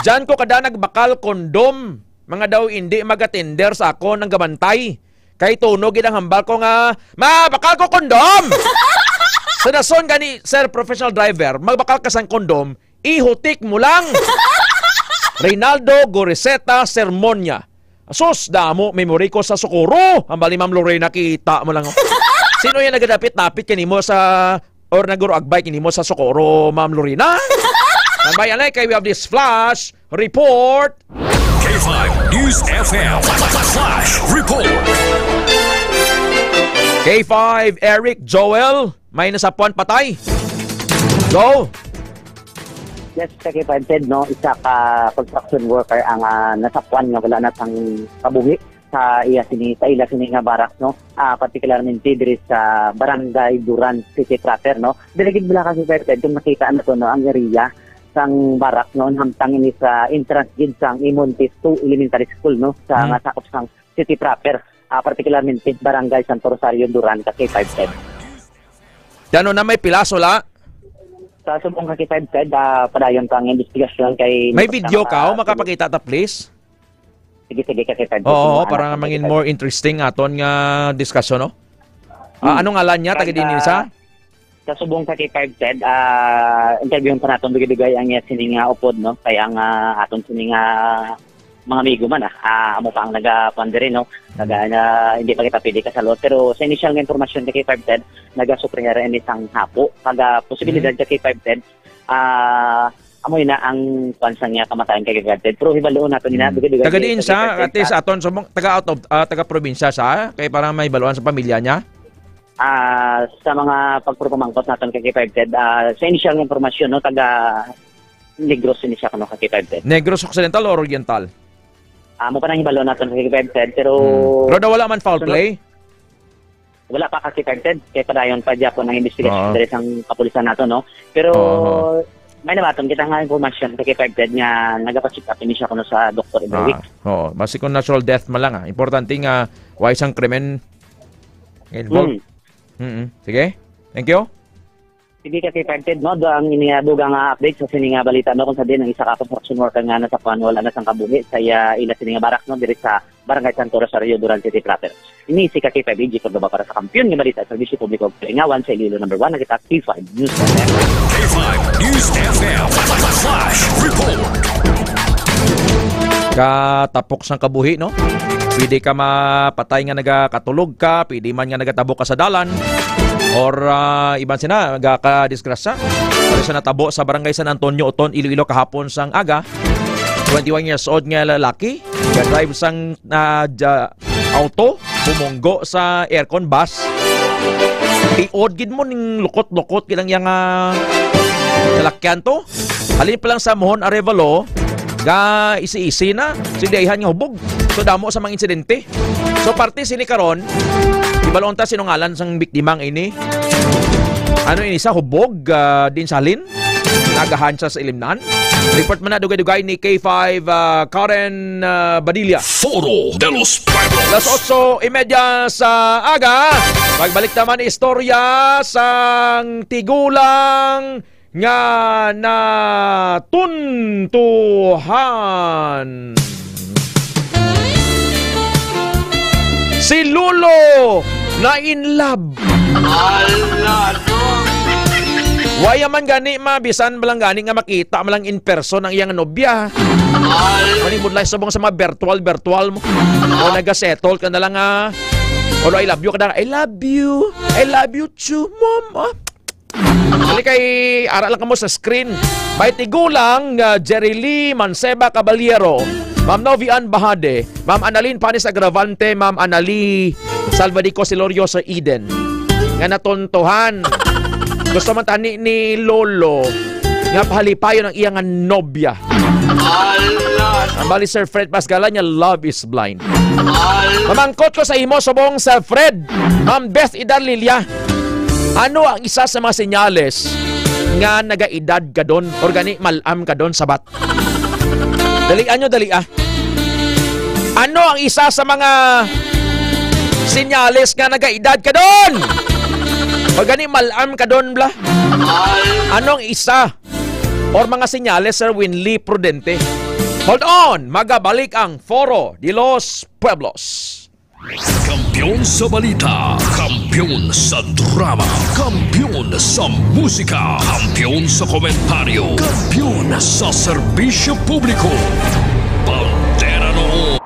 Diyan ko kada nagbakal kondom, mga daw hindi magatender sa ako ng gabantay. Kay tunog ang hambal ko nga, bakal ko kondom! Sa nason gani, sir, professional driver, magbakal ka sang kondom, ihutik mo lang! Reynaldo Goreseta Sermonia. Sus, damo, memory ko sa Socorro. Hambal ni Ma'am Lorena, kita mo lang. Sino yan nagadapit-napit kanimo sa, or naguro agbay kanimo sa Socorro, Ma'am Lorena? Nambay alay, kay we have this flash report. K5 News FM Flash Report. K5 Eric Joel, may nasapuan patay. Go! Yes, sa K5 Ted, no, isa ka construction worker ang nasapuan nga wala na sang kabuhi sa ila sini nga barak, no, particularmente diri sa Barangay Duran City proper, no. Diligid bila kasi Ted kung nakita na to, no, ang area sang barak noon hamtang ini sa entrance gid sang Imontes 2 Elementary School, no, sa nga sakop sang city proper, particularmente Barangay Santo Rosario Duran ka K5 Ted. Dano na may pilaso la? Sa subong ka K5 Ted, padayon kang investigasyon kay may video ka o makapakita ta please? Sige ka K5 Ted. Oo, para nga mangin more interesting aton nga discussion, no. Anong ngalan niya taga dinhi sa? Sa subong sa K5 Ted, interviewin pa natin dugay-dugay ang sini nga upod, no, kaya ang aton sini nga mga amigo man amo pa ang nagapandere, no, hindi pa kita pwede kasalot, pero sa initial nga informasyon kay K5 Ted nagasuprinera ini sang hapo kag posibilidad kay K5 Ted amoy na ang pansang niya kamatayan kay K5 Ted, pero hibaloon nato nina dugay-dugay taga diin sa at least aton subong taga out of taga probinsya sa kay para may baluan sa pamilya niya. Sa mga pagpropamangkot natin kay K5 Ted, sa initial nga informasyon, no, taga Negros ini siya kano kay K5 Ted. Negros Occidental or Oriental? Mo pa nang hibalo natin kay K5 Ted, pero pero wala man foul play? Wala pa kay K5 Ted, kay padayon pa diya po ng investigation diri sang kapulisan nato, no. Pero may nabaton kita nga informasyon kay K5 Ted nga nagapacheck up ini siya kano sa Dr. Ibrahim. Oo, basi kung natural death man lang importante nga why sang krimen involved. Sige. Thank you. Sige ka K5 Ted, no, ang iniaduga nga update sa sini nga balita, no, kung sa din ang isa ka construction worker nga nasa wala na sang kabuhi sa ila sini nga barak, no, diri sa Barangay Santo Rosario Duran City proper. Ini si K5 EG Cordoba para sa kampiyon nga balita sa Serbisyo Publiko Kalingawan sa Iloilo number 1 na kita K5 News FM. K5 News FM Flash Report. Katapok sang kabuhi, no? Pwede ka mapatay nga nagakatulog ka, pwede man nga nagatabok ka sa dalan, or iban sina nagakadisgrasya. Pero sa natabo sa Barangay San Antonio, Oton, Iloilo kahapon sang aga, 21 years old nga lalaki, drive sang auto, bumunggo sa aircon bus. Iod gid mo ning lukot-lukot kilang yang lalakyan to. Halin pa lang sa Mohon Arevalo, ga isi-isi na, sigdahan nga hubog. So damo sa mga insidente. So parte sini karon, ibalon ta sinungalan sang biktimang ini. Ano ini sa hubog din salin. Nagahan siya sa ilimnan. Report man na dugay-dugay ni K5 Karen Badilla. Foro de los Pueblos. Las 8:30 sa aga. Pagbalik naman istorya sang tigulang nga natuntuhan. Si Lolo na in love. Waya man gani mabisan malang gani nga makita malang in person ang iyang nobya. Manimod lang sabong sa mga virtual mo. O nagasettle ka na lang o I love you ka na. I love you too, mom. Dali kay aral ka mo sa screen. By tigulang Jerry Lee Manseba Caballero, Ma'am Novian Bahade, Ma'am Annalyn Panis Agravante, Ma'am Anali Salvadico Silorio sa Eden. Nga natuntuhan. Gusto man tani ni Lolo nga pahalipayon ang iyang nobya. Ang bali Sir Fred Pasgala niya, love is blind. Mamangkot ko sa imo subong Sir Fred, Ma'am Beth Idar Lilia. Ano ang isa sa mga senyales nga nagaedad ka doon or gani malam ka doon sabat? Dalian nyo, Ano ang isa sa mga senyales nga nagaedad ka doon? O gani malam ka doon bla? Anong isa? Or mga senyales, Sir Winley Prudente? Hold on! Magabalik ang Foro de los Pueblos. Kampiyon sa balita, kampiyon sa drama, kampiyon sa musika, kampiyon sa komentaryo, kampiyon sa serbisyo publiko. Pantera noon.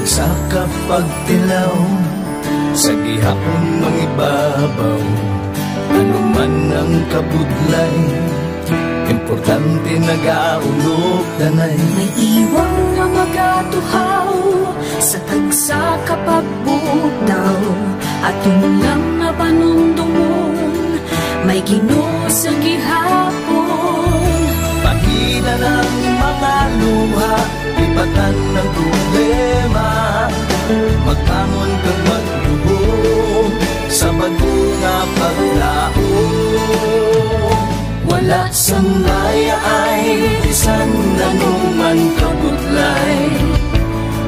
Sa kapagtilaw, sa gihapon mangibabaw, ano man ang kabudlay, importante nagaulog danay. May iwang nga magatuhaw, sa tagsa kapagbutaw, at yung lang nga panundungon, may Ginoo sa gihapon. Pahina ng mga luha, ipatan ng problema, magtangon kang magluhog sa bagunga paglaong. Wala sang laya ay bisan nanuman kabudlay,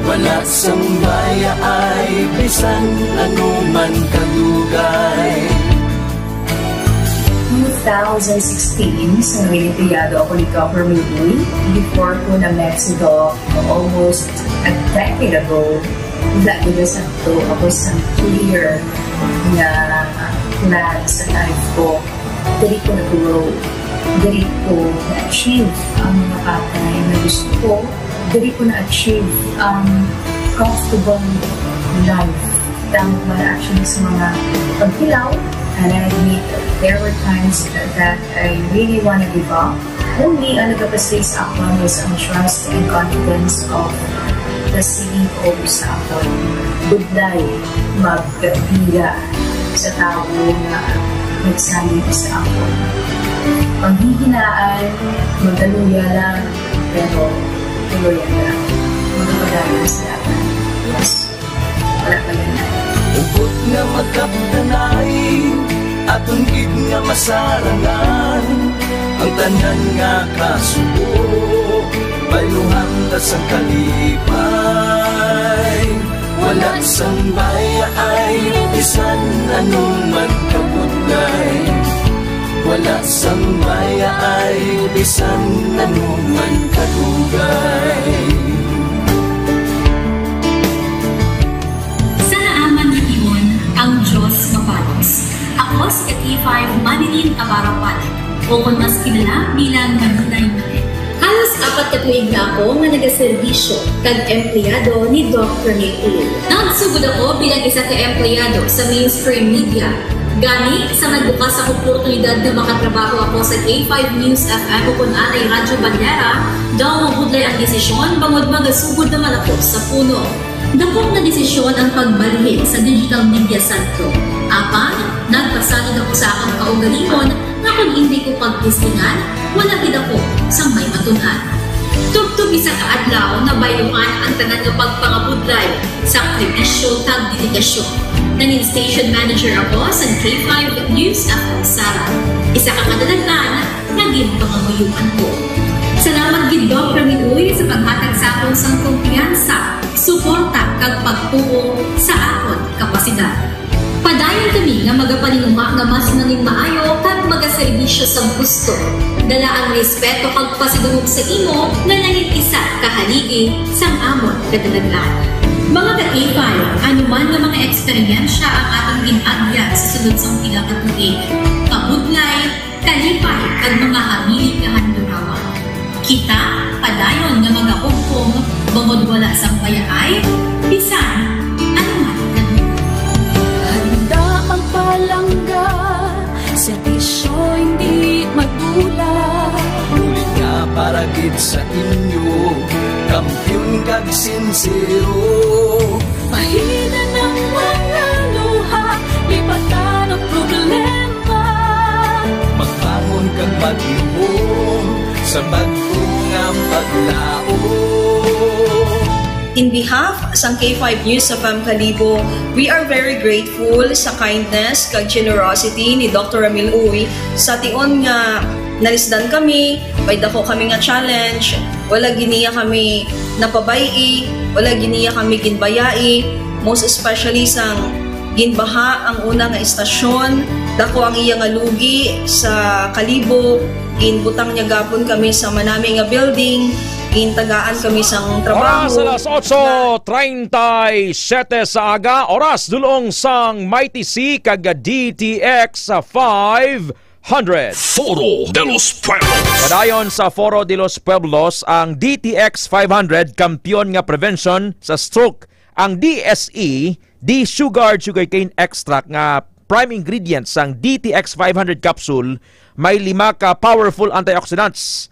wala sang laya ay bisan nanuman kadugay. 2016, sa Olimpiyado ako ni Government Uy, before ko na Mexico, almost a decade ago, sakto ako sa clear na plan sa life ko. Dali ko na-grow, dali ko na-achieve ang mga patay na gusto ko, dali ko na-achieve ang comfortable life. Dahil wala actually sa mga pagkilaw. And I admit there were times that I really want to give up. Only ang nagkapasay sa akin was ang trust and confidence of the CEO sa akin. Budlay, magkabila sa tao na nagsalit sa akin. Panghihinaan, magdaluya lang, pero tuloy lang. Magpapadayan sa akin. Yes, wala pa yan. Ubot nga magkapdanay, atong gid nga masarangan, ang tanan nga kasubo, bayuhan ta sa kalipay. Wala sang baya ay bisan anuman kabudlay, wala sang baya ay bisan anuman kadugay. Ang Diyos mapalos. Ako si K5 Manilin Abarapalit, o kung mas kilala bilang Manilay Malit. Halos 4 ka tuig na ako nga nagaserbisyo kag empleyado ni Dr. Nick Uy. Nagsugod ako bilang isa ka empleyado sa mainstream media Gani sa nagbukas ang oportunidad na makatrabaho ako sa K5 News FM o kung anay Radyo Banyera, daw mabudlay ang desisyon bangod magasugod naman ako sa puno. Dakong na desisyon ang pagbalik sa digital media santo. Apan, nagpasalig ako sa akong kaugalingon na kung hindi ko pagtistingan, wala gid ako sa may matunan. Tugtog isa ka adlaw na bayuhan ang tanan nga pagpangabudlay, sakripisyo kag dedikasyon. Nanging station manager ako sa K5 News FM Sara. Isa ka kadalagnan, naging pangamuyuan ko. Salamat gid Dr. Miluy sa paghatag sa akong sang kumpiyansa, suporta kag pagtuo sa akon kapasidad. Padayon kami nga magapaninguma nga mas nanging maayo kag magaserbisyo sa gusto. Dala ang respeto kag pasigurog sa imo nga nanging isa kahaligi sang amon kadalagnan. Mga ka-K5, anuman nga mga eksperyensya ang atong ginagyan sa sunod sang pila ka tuig. Kabudlay, kalipay, kag mga hamilig nga handurawan. Kita, padayon nga magahugpong, bangod wala sang payaay, bisan, anuman kami. Handa ang palangga, servisyo hindi madula. Ulit nga para gid sa inyo, kampiyon kag sincero. Mahina ng mga luha, lipatan ang problema. Magbangon kag mag-iwong sa bagong nga paglao. In behalf sa K5 News FM Kalibo, we are very grateful sa kindness kag generosity ni Dr. Ramil Uy sa tion nga nalisdan kami, may dako kami nga challenge, wala giniya kami napabayi, wala giniya kami ginbayai, most especially sang ginbaha ang una nga istasyon, dako ang iya nga lugi sa Kalibo, ginbutang niya gapon kami sa manami nga building, gintagaan kami sang trabaho. Oras alas 8:37 sa aga, oras dulong sang Mighty C kag DTX 500. Foro de los Pueblos. Padayon sa Foro de los Pueblos, ang DTX 500 kampiyon nga prevention sa stroke. Ang DSE, D-sugar sugarcane extract nga prime ingredients sang DTX 500 capsule, may 5 ka powerful antioxidants.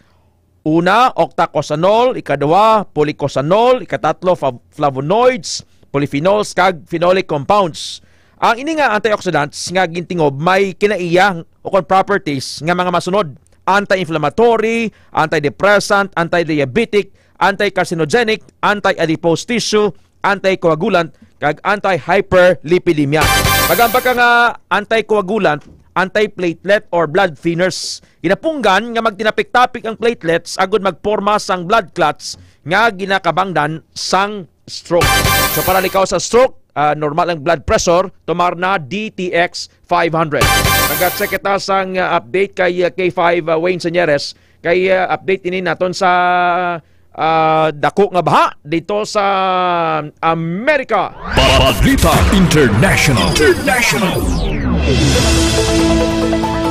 Una, octacosanol, ikadua, policosanol, ikatatlo, flavonoids, polyphenols, kag phenolic compounds. Ang ini nga antioxidants nga gintingob may kinaiya o properties nga mga masunod: anti-inflammatory, antidepressant, anti-diabetic, anti-carcinogenic, anti-adipose tissue, anti-coagulant, kag anti-hyperlipidemia. Pagambag ka nga anti-coagulant, anti-platelet or blood thinners. Inapunggan nga magtinapik-tapik ang platelets agud magporma sang blood clots nga ginakabangdan sang stroke. So para likaw sa stroke, normal ang blood pressure, tumar na DTX 500. Nag-check kita sang update kay K5 Wayne Senyeres, kay update ini naton sa dako nga baha dito sa Amerika. Balita International.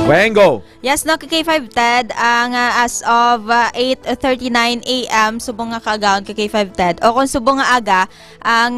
Wengo. Yes, no, K5 Ted, ang as of 8:39 a.m. subong nga kagaon K5 Ted. O kung subong nga aga, ang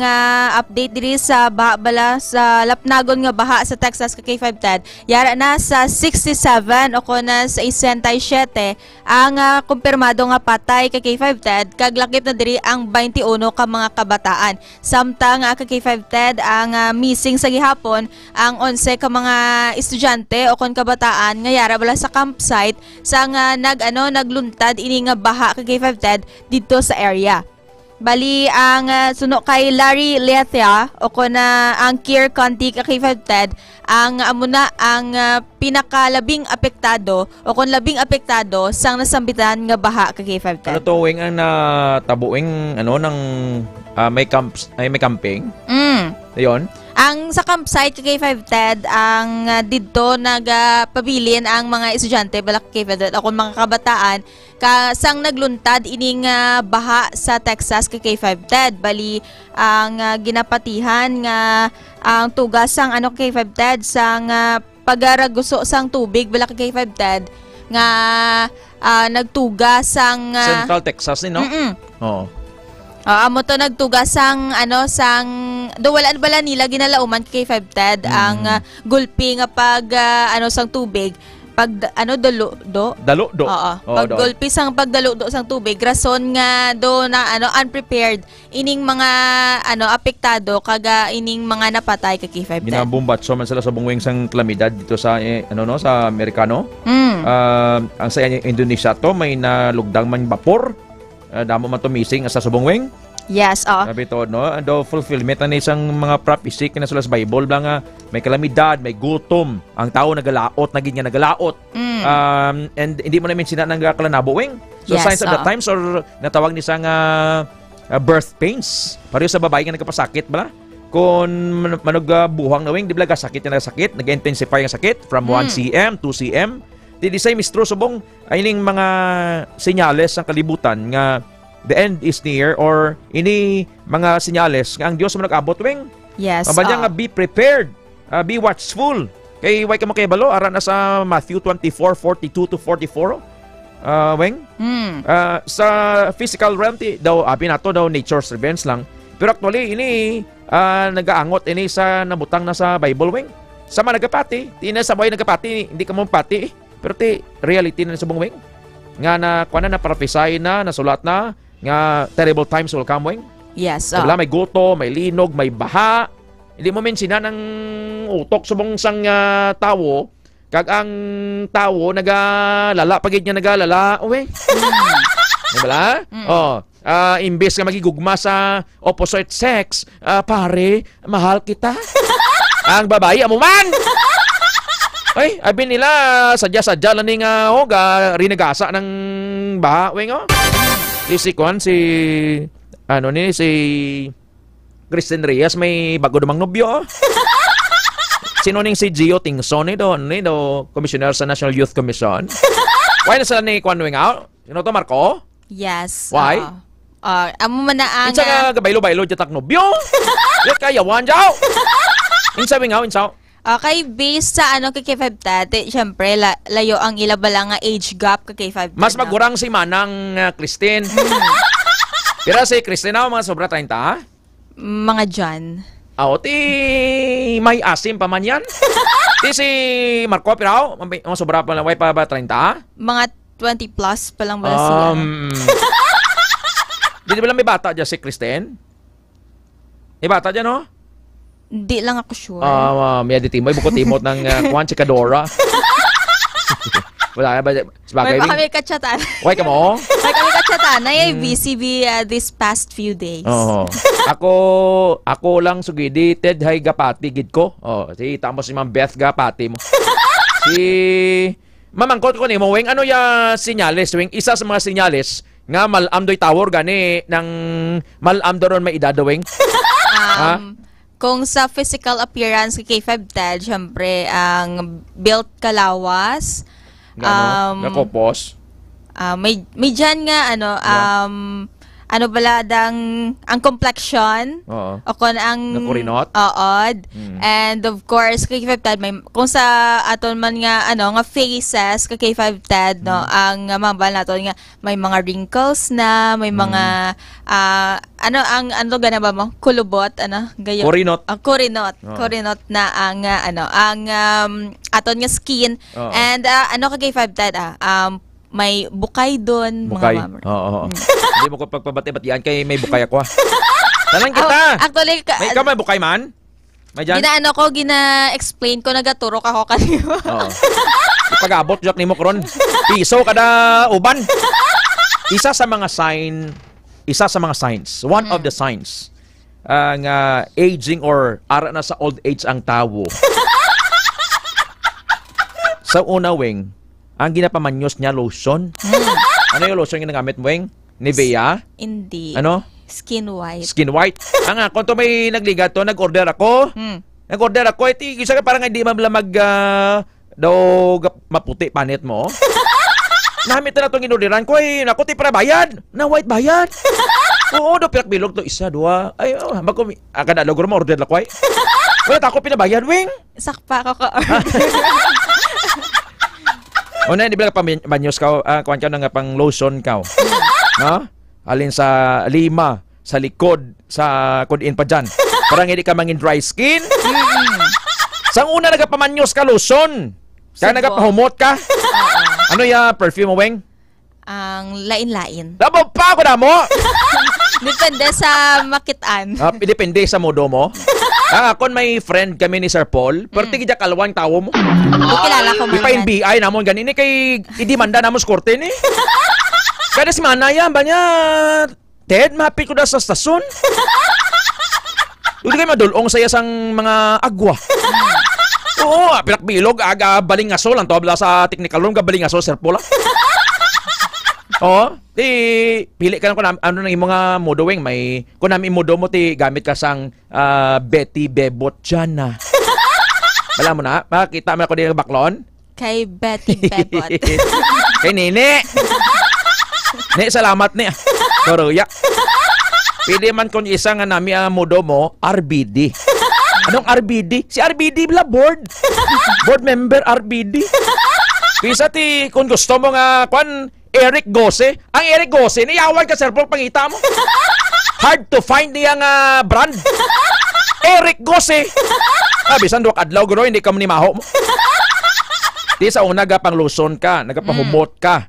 update diri sa bala sa lapnagon nga baha sa Texas K5 Ted. Yara na sa 67 o kung na sa 67 ang kumpirmado nga patay K5 Ted. Kaglakip na diri ang 21 ka mga kabataan. Samtang K5 Ted ang missing sa gihapon ang 11 ka mga estudyante o kung kabataan nga yara bala sa campsite sa nga nagluntad ini nga baha kay K5 Ted dito sa area. Bali ang suno kay Larry Lethia o kuna ang Kier County kay K5 Ted ang amuna ang pinakalabing apektado o kun labing apektado sang nasambitan nga baha kay K5 Ted. Ano to wing ang natabuing ng may camping? Ayon. Ang sa campsite kay K5 Ted, ang dito nagpabilin ang mga estudyante balak kay K5 Ted o mga kabataan sang nagluntad ining baha sa Texas kay K5 Ted. Bali ang ginapatihan nga ang tugas sang K5 Ted sang pagaraguso sang tubig balak kay K5 Ted nga nagtugas sang Central Texas no? Oo. Amo to nagtugas sang sang do wala nila ginalauman kay 5 Ted ang gulpi nga pag sang tubig pag dalo Oo. Pag gulpi sang pagdalo sang tubig rason nga do na unprepared ining mga apektado kaga ining mga napatay kay 5 Ted. Ginabombatso man sila sa bungweng sang kalamidad dito sa sa Amerikano. Ang sa Indonesia to may nalugdang man bapor. Damo man to missing sa subungweng. Yes, Sabi to, no? Do fulfillment na isang mga prophecy na sa Bible ba nga may kalamidad, may gutom, ang tao nagalaot, naging nga nagalaot. And hindi mo namin sina nang kalanabowing. So signs of the times or natawag ni sang birth pains. Pareho sa babae nga nagkapasakit ba? Kung manugbuhang na wing, di ba sakit na sakit, nag-intensify ang sakit from 1 cm, 2 cm. Di say mistro subong ay ning mga senyales ang kalibutan nga the end is near or ini mga senyales nga ang Dios mo nag-abot wing. Yes. Mabanya nga be prepared, be watchful. Kay way ka mo kay balo ara na sa Matthew 24:42 to 44. Wing. Sa physical realm daw abi nato daw nature's revenge lang. Pero actually ini nagaangot ini sa nabutang na sa Bible wing. Sa mga nagapati, tina sa boy nagapati, hindi ka mo pati. Pero reality na sa bungwing. Nga na kuana na prophesy na nasulat na nga terrible times will come wing. Yes. Wala may guto, may linog, may baha. Hindi mo mensinan ng utok subong sang tawo kag ang tawo nagalala pagid niya nagalala uwe. Diba? Imbes nga magigugma sa opposite sex, pare, mahal kita. Ang babae amuman. Ay, abi nila sadya-sadya lang nga rinagasa ng baha weng si Kristen Reyes may bago dumang nobyo. Sino ning si Gio Tingson do commissioner sa National Youth Commission. Why na sila ni Kwan weng out? Sino to Marco? Yes. Why? Amo man na ang insa nga gabaylo-baylo jatak nobyo. Yat kayawan jaw. Insa weng out insa. Okay, based sa kay 5 Ted, syempre layo ang ilabala nga age gap kay 5 Ted. Mas magurang si Manang Christine. Pero si Christine mga sobra 30 Mga John. May asim pa man yan. Si Marco pero mga sobra pa lang way pa ba 30 Mga 20 plus pa lang ba siya? Di ba lang may bata dyan si Christine? May bata dyan no? Hindi lang ako sure. May aditimo. Ibuko timot ng Juan Chicadora. Wala ba? May pa kami katsatan. Why ka mo? May kami katsatan. Ay VCB this past few days. Ako lang sugidi. Ted hay gapati gid ko. Si tamo si Ma'am Beth gapati mo. Si mamangkot ko ni mo. Weng ano ya sinyales? Weng isa sa mga sinyales nga malamdoy tower gani ng malamdo ron may idadaweng. Kung sa physical appearance kay 5 Ted, syempre ang built kalawas. Nakopos. May dyan nga ang complexion o kung ang nakurinot and of course kay 5 Ted may kung sa aton man nga nga faces kay 5 Ted ang mabal naton nga may mga wrinkles na may mga gana ba mo kulubot gayo kurinot na ang aton nga skin and kay 5 Ted may bukay doon mga ma'am. Hindi mo ko pagpabati-batian kay may bukay ako. Tanan kita. Actually, may bukay man? May dyan? Gina-explain ko, nagaturok ako kanina. Pag-abot jak nimo karon. Piso kada uban. Isa sa mga signs, one of the signs ang aging or ara na sa old age ang tawo. Sa una weng, ang ginapamanyos niya lotion. Ano yung lotion yung nagamit mo, Weng? Nivea? Hindi. Ano? Skin white. Skin white. Kung to may nagligat to, nag-order ako. Nag-order ako. Isa ka parang hindi mamlamag maputi panit mo. Namit na itong inorderan ko. Naku, para bayad. Na white bayad. Oo, pirak bilog to. Isa, dua. Ay, kada logro mo, order lang ko. Wala ako pinabayad, Weng. Sakpa ako ka-order. Di ba pamanyos ka, kuwan ka na nga pang lotion ka. No? Alin sa 5, sa likod sa kudin pa dyan. Parang hindi ka mangin dry skin. Sang una nagapamanyos ka lotion. Kaya nagapahumot ka. Ano ya perfume mo, Weng? Ang lain-lain. Labo pa ako na mo! Depende sa makitaan. Depende sa modo mo. Kung may friend kami ni Sir Paul, pero tigidya kalawang tao mo. Kilala ko mo. Ipa-NBI namon ganini kay idimanda namon sa korte ni. Kada si Manaya ba niya? Ted, mapit ko na sa stasyon. Hindi kayo madulong sa isang mga agwa. Oo, pinakbilog, aga balingaso lang to. Abla sa technical room, balingaso, Sir Paul. Oo, pili ka na ano ng mga modo, Weng. May, kung namin modo mo, gamit ka sang Betty Bebot dyan na. Wala mo na? Makakita mo ako din ng baklon? Kay Betty Bebot. Kay Nene. Ne, salamat ni. Koruya. Pwede man kung isa nga namin modo mo, RBD. Anong RBD? Si RBD bla board. Board member RBD. Kisa kung gusto mo nga, Eric Gose. Ang Eric Gose, niyawan ka, Sir Paul, pangita mo. Hard to find niya nga brand. Eric Gose. Bisan duwak adlaw, guro, hindi ka mo ni maho mo. Di sa una, nagapang luson ka, nagapahumot ka.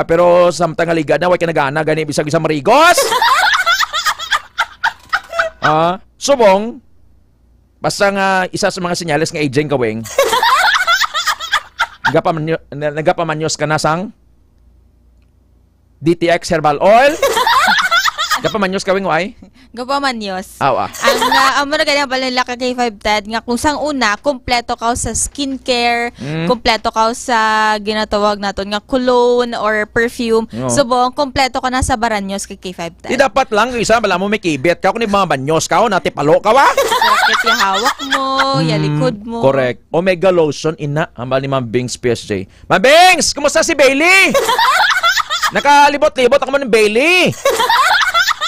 Pero samtang aligad na, wala ka nagana, gani bisag-bisag marigos. Subong, basta nga isa sa mga senyales nga aging kaweng, nagapamanyos ka na sang DTX Herbal Oil. Gapamanyos ka weng ay? Gapamanyos. Awa. Ang mga ganyan pala nila ka kay 5 Ted nga kung sang una, kompleto ka sa skincare, kompleto ka sa ginatawag naton nga cologne or perfume. Subong, kompleto ka na sa baranyos kay K5 Ted. Di dapat lang isa, bala mo may kibit ka kung mga banyos ka o natipalo ka wa? Sakit yung hawak mo, yung likod mo. Correct. Omega Lotion, ina, ang bali Ma'am Bings PSG. Ma'am Bings, kumusta si Bailey? Nakalibot-libot ako man ng Bailey.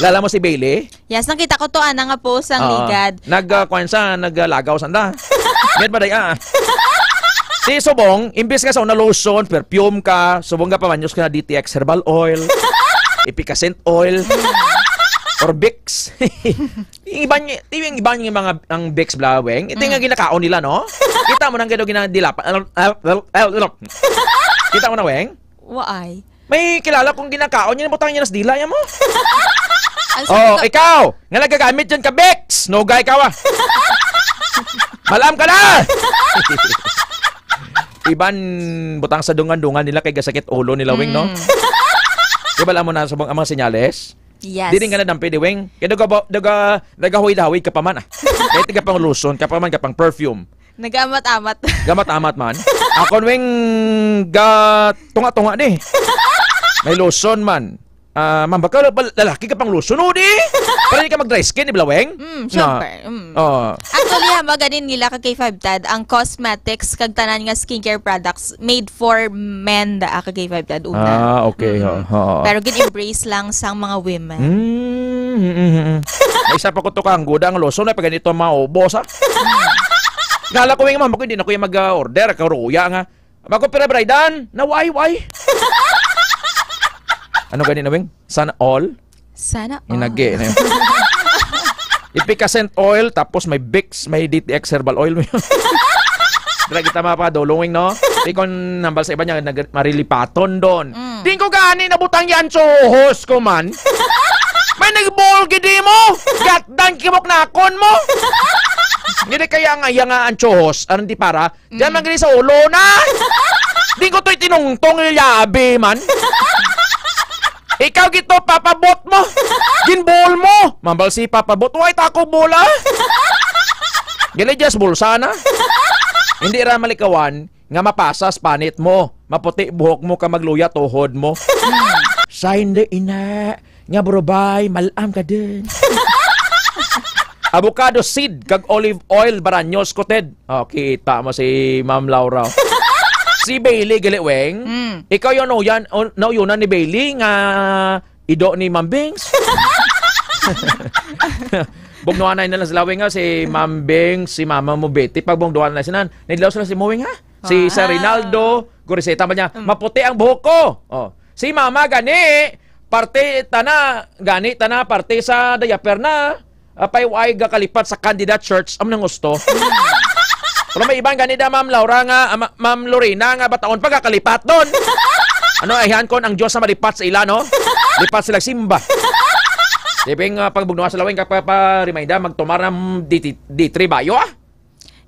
Lala mo si Bailey? Yes, nakita ko to nga po sang ligad. Naglagaw sanda. Yan ba day Si Subong, imbis nga sa una lotion, perfume ka, subong ka pamanyos ka na DTX Herbal Oil, Epicacent Oil, or Vicks. yung iba yung mga ang Vicks blaweng, ito yung ginakaon nila, no? Kita mo nang ginadilapan. Kita mo na, Weng? Waay. May kilala kong ginakaon niya, butang niya nas dila niya mo. Ikaw! Nga nagagamit dyan ka, Bex! Nogay ka, Malam ka na! Iban, butang sa dungan-dungan nila kay gasakit ulo nila, Weng, no? Diba alam mo na sa mga senyales? Yes. Di rin ka na dampi, Weng. Kaya nagahuid-hawid ka pa man, Kaya tiga pang lotion, ka pa man, ka pang perfume. Nagamat-amat. Gamat-amat man. Ako, Weng, tunga-tunga ni. May lotion man. Ma'am, baka lalaki ka pang lotion, di? Para hindi ka mag-dry skin, di ba, Weng? Siyempre. Actually, maganin nila kay 5 Ted, ang cosmetics, kag tanan nga skincare products made for men da kay 5 Ted una. Okay. Pero gin-embrace lang sang mga women. May isa pa ko to kang gudang lotion na pag ganito maubos, Nala ko, Weng, ma'am, hindi na ko yung mag-order, karuya nga. Magkupira, Braydan, na why? Ano ganito, Weng? Sana all? Sana all. Inagi. Epicacent Oil, tapos may Vicks, may DTX Herbal Oil. Dala kita mapadulong, Weng, no? Di ko nambal sa iba niya, marilipaton doon. Di ko gani nabutang yan, host ko man. May nag-ball gidi mo! Gatdan kibok na akon mo! Hindi kaya nga ang tsohos, anong di para? Diyan man gani sa ulo na! Di ko to'y tinungtong yabi man! Ikaw gito, papabot mo! Ginbol mo! Mambal si papabot, wait ako bola! Gili just bulsa na! Hindi ra malikawan, nga mapasas panit mo, maputi buhok mo ka magluya tuhod mo. Sign the ina, nga brobay, malam ka din. Avocado seed, kag olive oil, baranyos ko, Ted. Kita mo si Ma'am Laura. Si Bailey, gali, Weng. Ikaw yun, nauyunan ni Bailey nga ido ni Ma'am Bings. Bugnuan na lang sila, Weng, si Ma'am Bings, si Mama mo Betty. Pag bugnuan na sinan, nilaw sila si Moweng, si Sir Rinaldo, Goriseta ba niya, maputi ang buhok ko. Si Mama, gani, parte tana, gani tana parte sa diaper na payway ga kalipat sa candidate church am nang gusto. Pero may ibang ganida Ma'am Laura nga, Ma'am Lorena nga bataon pagkakalipat doon. Ano ayhan kon ang Diyos sa malipat sa ila, no? Lipat sila simba. Diping pagbugnawa sa lawing kapapa-reminda magtumar ng D3 bayo ah.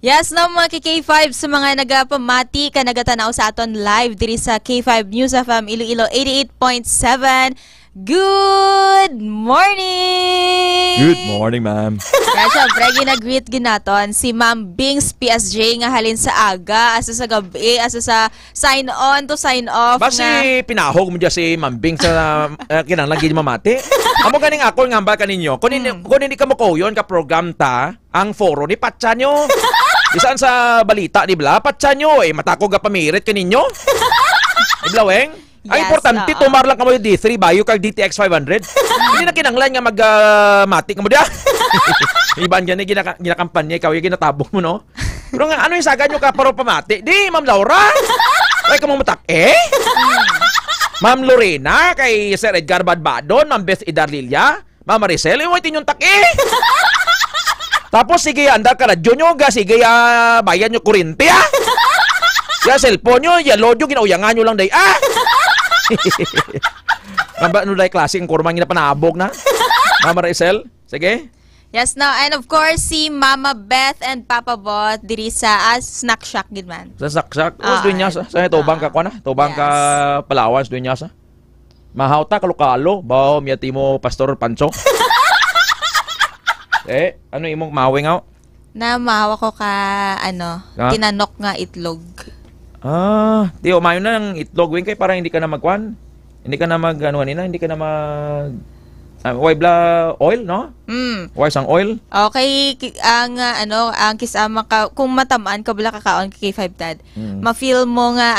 Yes, no, mga K5 sa mga nagapamati ka nagatanaw sa aton live diri sa K5 News FM Iloilo 88.7. Good morning! Good morning, ma'am. Kaya syempre, ginag-greet ginaton si Ma'am Bings PSG nga halin sa aga, asa sa gabi, asa sa sign on to sign off. Basi pinahog mo dyan si Ma'am Bings sa kinanglang gini mamati. Amo ganing ako nga ba kaninyo, kung hindi ka mo ko yun ka program ta, ang foro ni Patsa nyo. Isaan sa balita, di ba? Patsa nyo, matakog ka pamirit kaninyo. Iblaweng? Ang importante, tumar lang ka mo yung D3, bayo kag DTX 500. Hindi na kinanglan nga mag-mati ka mo diya. Iban dyan, ginakampanya, ikaw yung ginatabong mo, no? Pero nga, ano yung saga nyo ka paro pamati? Di, Ma'am Laura. Ay ka mo matak, Ma'am Lorena, kay Sir Edgar Badbadon, Ma'am Beth Idarlilia, Ma'am Maricel, yung itin yung tak, Tapos, sige, andar ka radyo nyo, sige, bayan nyo kurinte, Ya, cellphone nyo, ya, load nyo, ginauyangan nyo lang, day, ano dahil klase ang kurmang ginapanabog na? Mama Maricel? Sige. Yes, no. And of course, si Mama Beth and Papa Bot diri sa Snack Shack, gid man. Sa Snack Shack? Doon niya sa tubang ka kwa na? Tubang ka Palawan, doon niya sa? Mahauta, kalukalo. Bao, miyati mo, Pastor Pancho. Ano imong mawing out? Na mahawa ko ka, tinanok nga itlog. Tiyo, mayo na ng itlog wing kay parang hindi ka na magkwan. Hindi ka na hindi ka na oil, no? Why sang oil? Okay, ang kisama ka kung matamaan ka bala kakaon kay K5 Tad. Ma-feel mo nga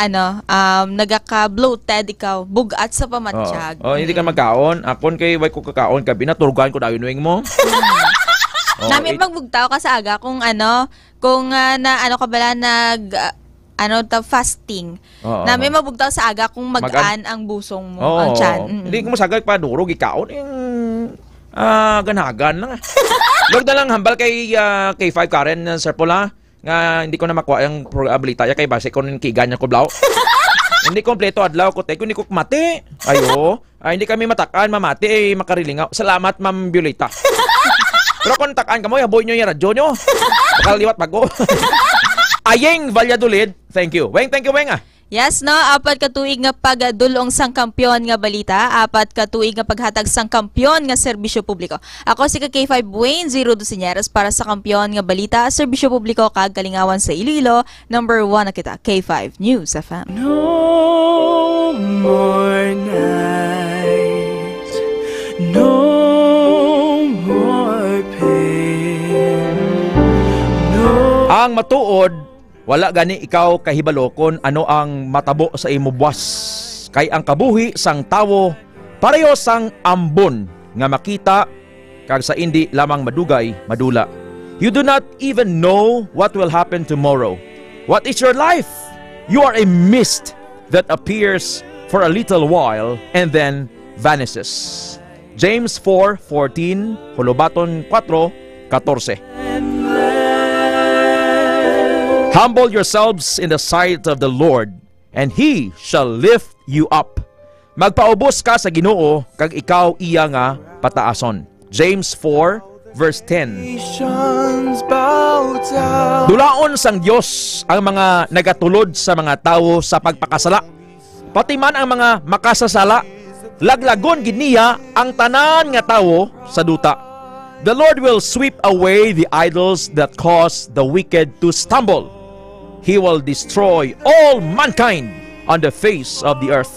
nagaka-bloated ikaw, bugat sa pamatsyag. Hindi ka magkaon. Akon kay way ko kakaon kabi na turgan ko dayon wing mo. Namin magbugtaw ka sa aga kung ka bala fasting. Namin mabugtaw sa aga kung magaan ang busong mo, ang tiyan. Hindi ko masagay pa durog ikaon ganagan lang. Lord na lang hambal kay K5 Karen Sir Paula nga hindi ko na makuha yung balita kay base ko ng kigan ko blaw. Hindi kompleto adlaw ko te, hindi ko mati. Hindi kami matakan mamati makarilingaw. Salamat Ma'am Violeta. Pero kung takaan ka mo, yaboy nyo yung radyo nyo. Bakal liwat bago. Ayeng Valladolid, thank you. Weng, thank you, Weng Yes, no? 4 ka tuig nga pagdulong sang kampiyon nga balita, 4 ka tuig nga paghatag sang kampiyon nga serbisyo publiko. Ako si K5 Wayne, 02 Sinyeras para sa kampiyon nga balita, serbisyo publiko kag kalingawan sa Iloilo. Number 1 na kita, K5 News FM. No more nights, no more pain, no. Ang matuod, wala gani ikaw kahibalokon ano ang matabo sa imo buwas. Kay ang kabuhi sang tawo pareho sang ambon nga makita kag sa indi lamang madugay madula. You do not even know what will happen tomorrow. What is your life? You are a mist that appears for a little while and then vanishes. James 4:14, Hulubaton 4:14. Humble yourselves in the sight of the Lord, and He shall lift you up. Magpaubos ka sa Ginoo, kag ikaw iya nga pataason. James 4:10. Dulaon sang Dios ang mga nagatulod sa mga tawo sa pagpakasala. Pati man ang mga makasasala, laglagon giniya ang tanan nga tawo sa duta. The Lord will sweep away the idols that cause the wicked to stumble. He will destroy all mankind on the face of the earth.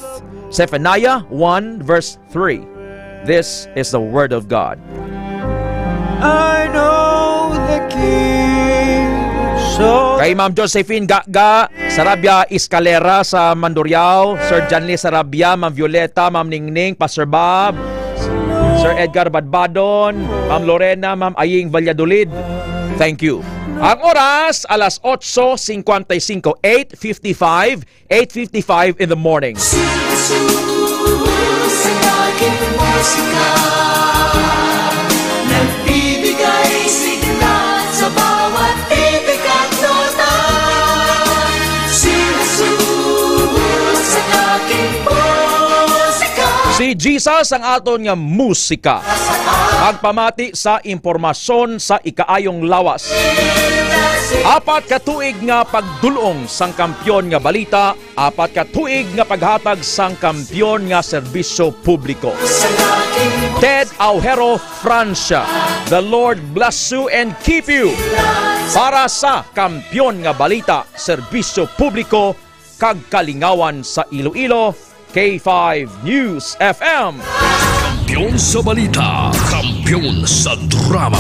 Zephaniah 1:3. This is the word of God. I know the King. Kay Ma'am Josephine Gaga, Sarabia Escalera sa Mandurriao, Sir Janly Sarabia, Ma'am Violeta, Ma'am Ningning, Pastor Bob, Sir Edgar Badbadon, Ma'am Lorena, Ma'am Aying Valladolid. Thank you. Ang oras, alas 8:55, 8:55 in the morning. musika, nagbibigay sigla sa bawat titik at nota. Sinusuot sa aking musika. Si Jesus ang aton nga musika. Pagpamati sa impormasyon sa ikaayong lawas. Apat ka tuig nga pagdulong sang kampyon nga balita, apat ka tuig nga paghatag sang kampyon nga serbisyo publiko. Ted Aujero, Francia, the Lord bless you and keep you. Para sa kampyon nga balita, serbisyo publiko, kag kalingawan sa Iloilo, K5 News FM. Kampiyon sa balita, kampiyon sa drama.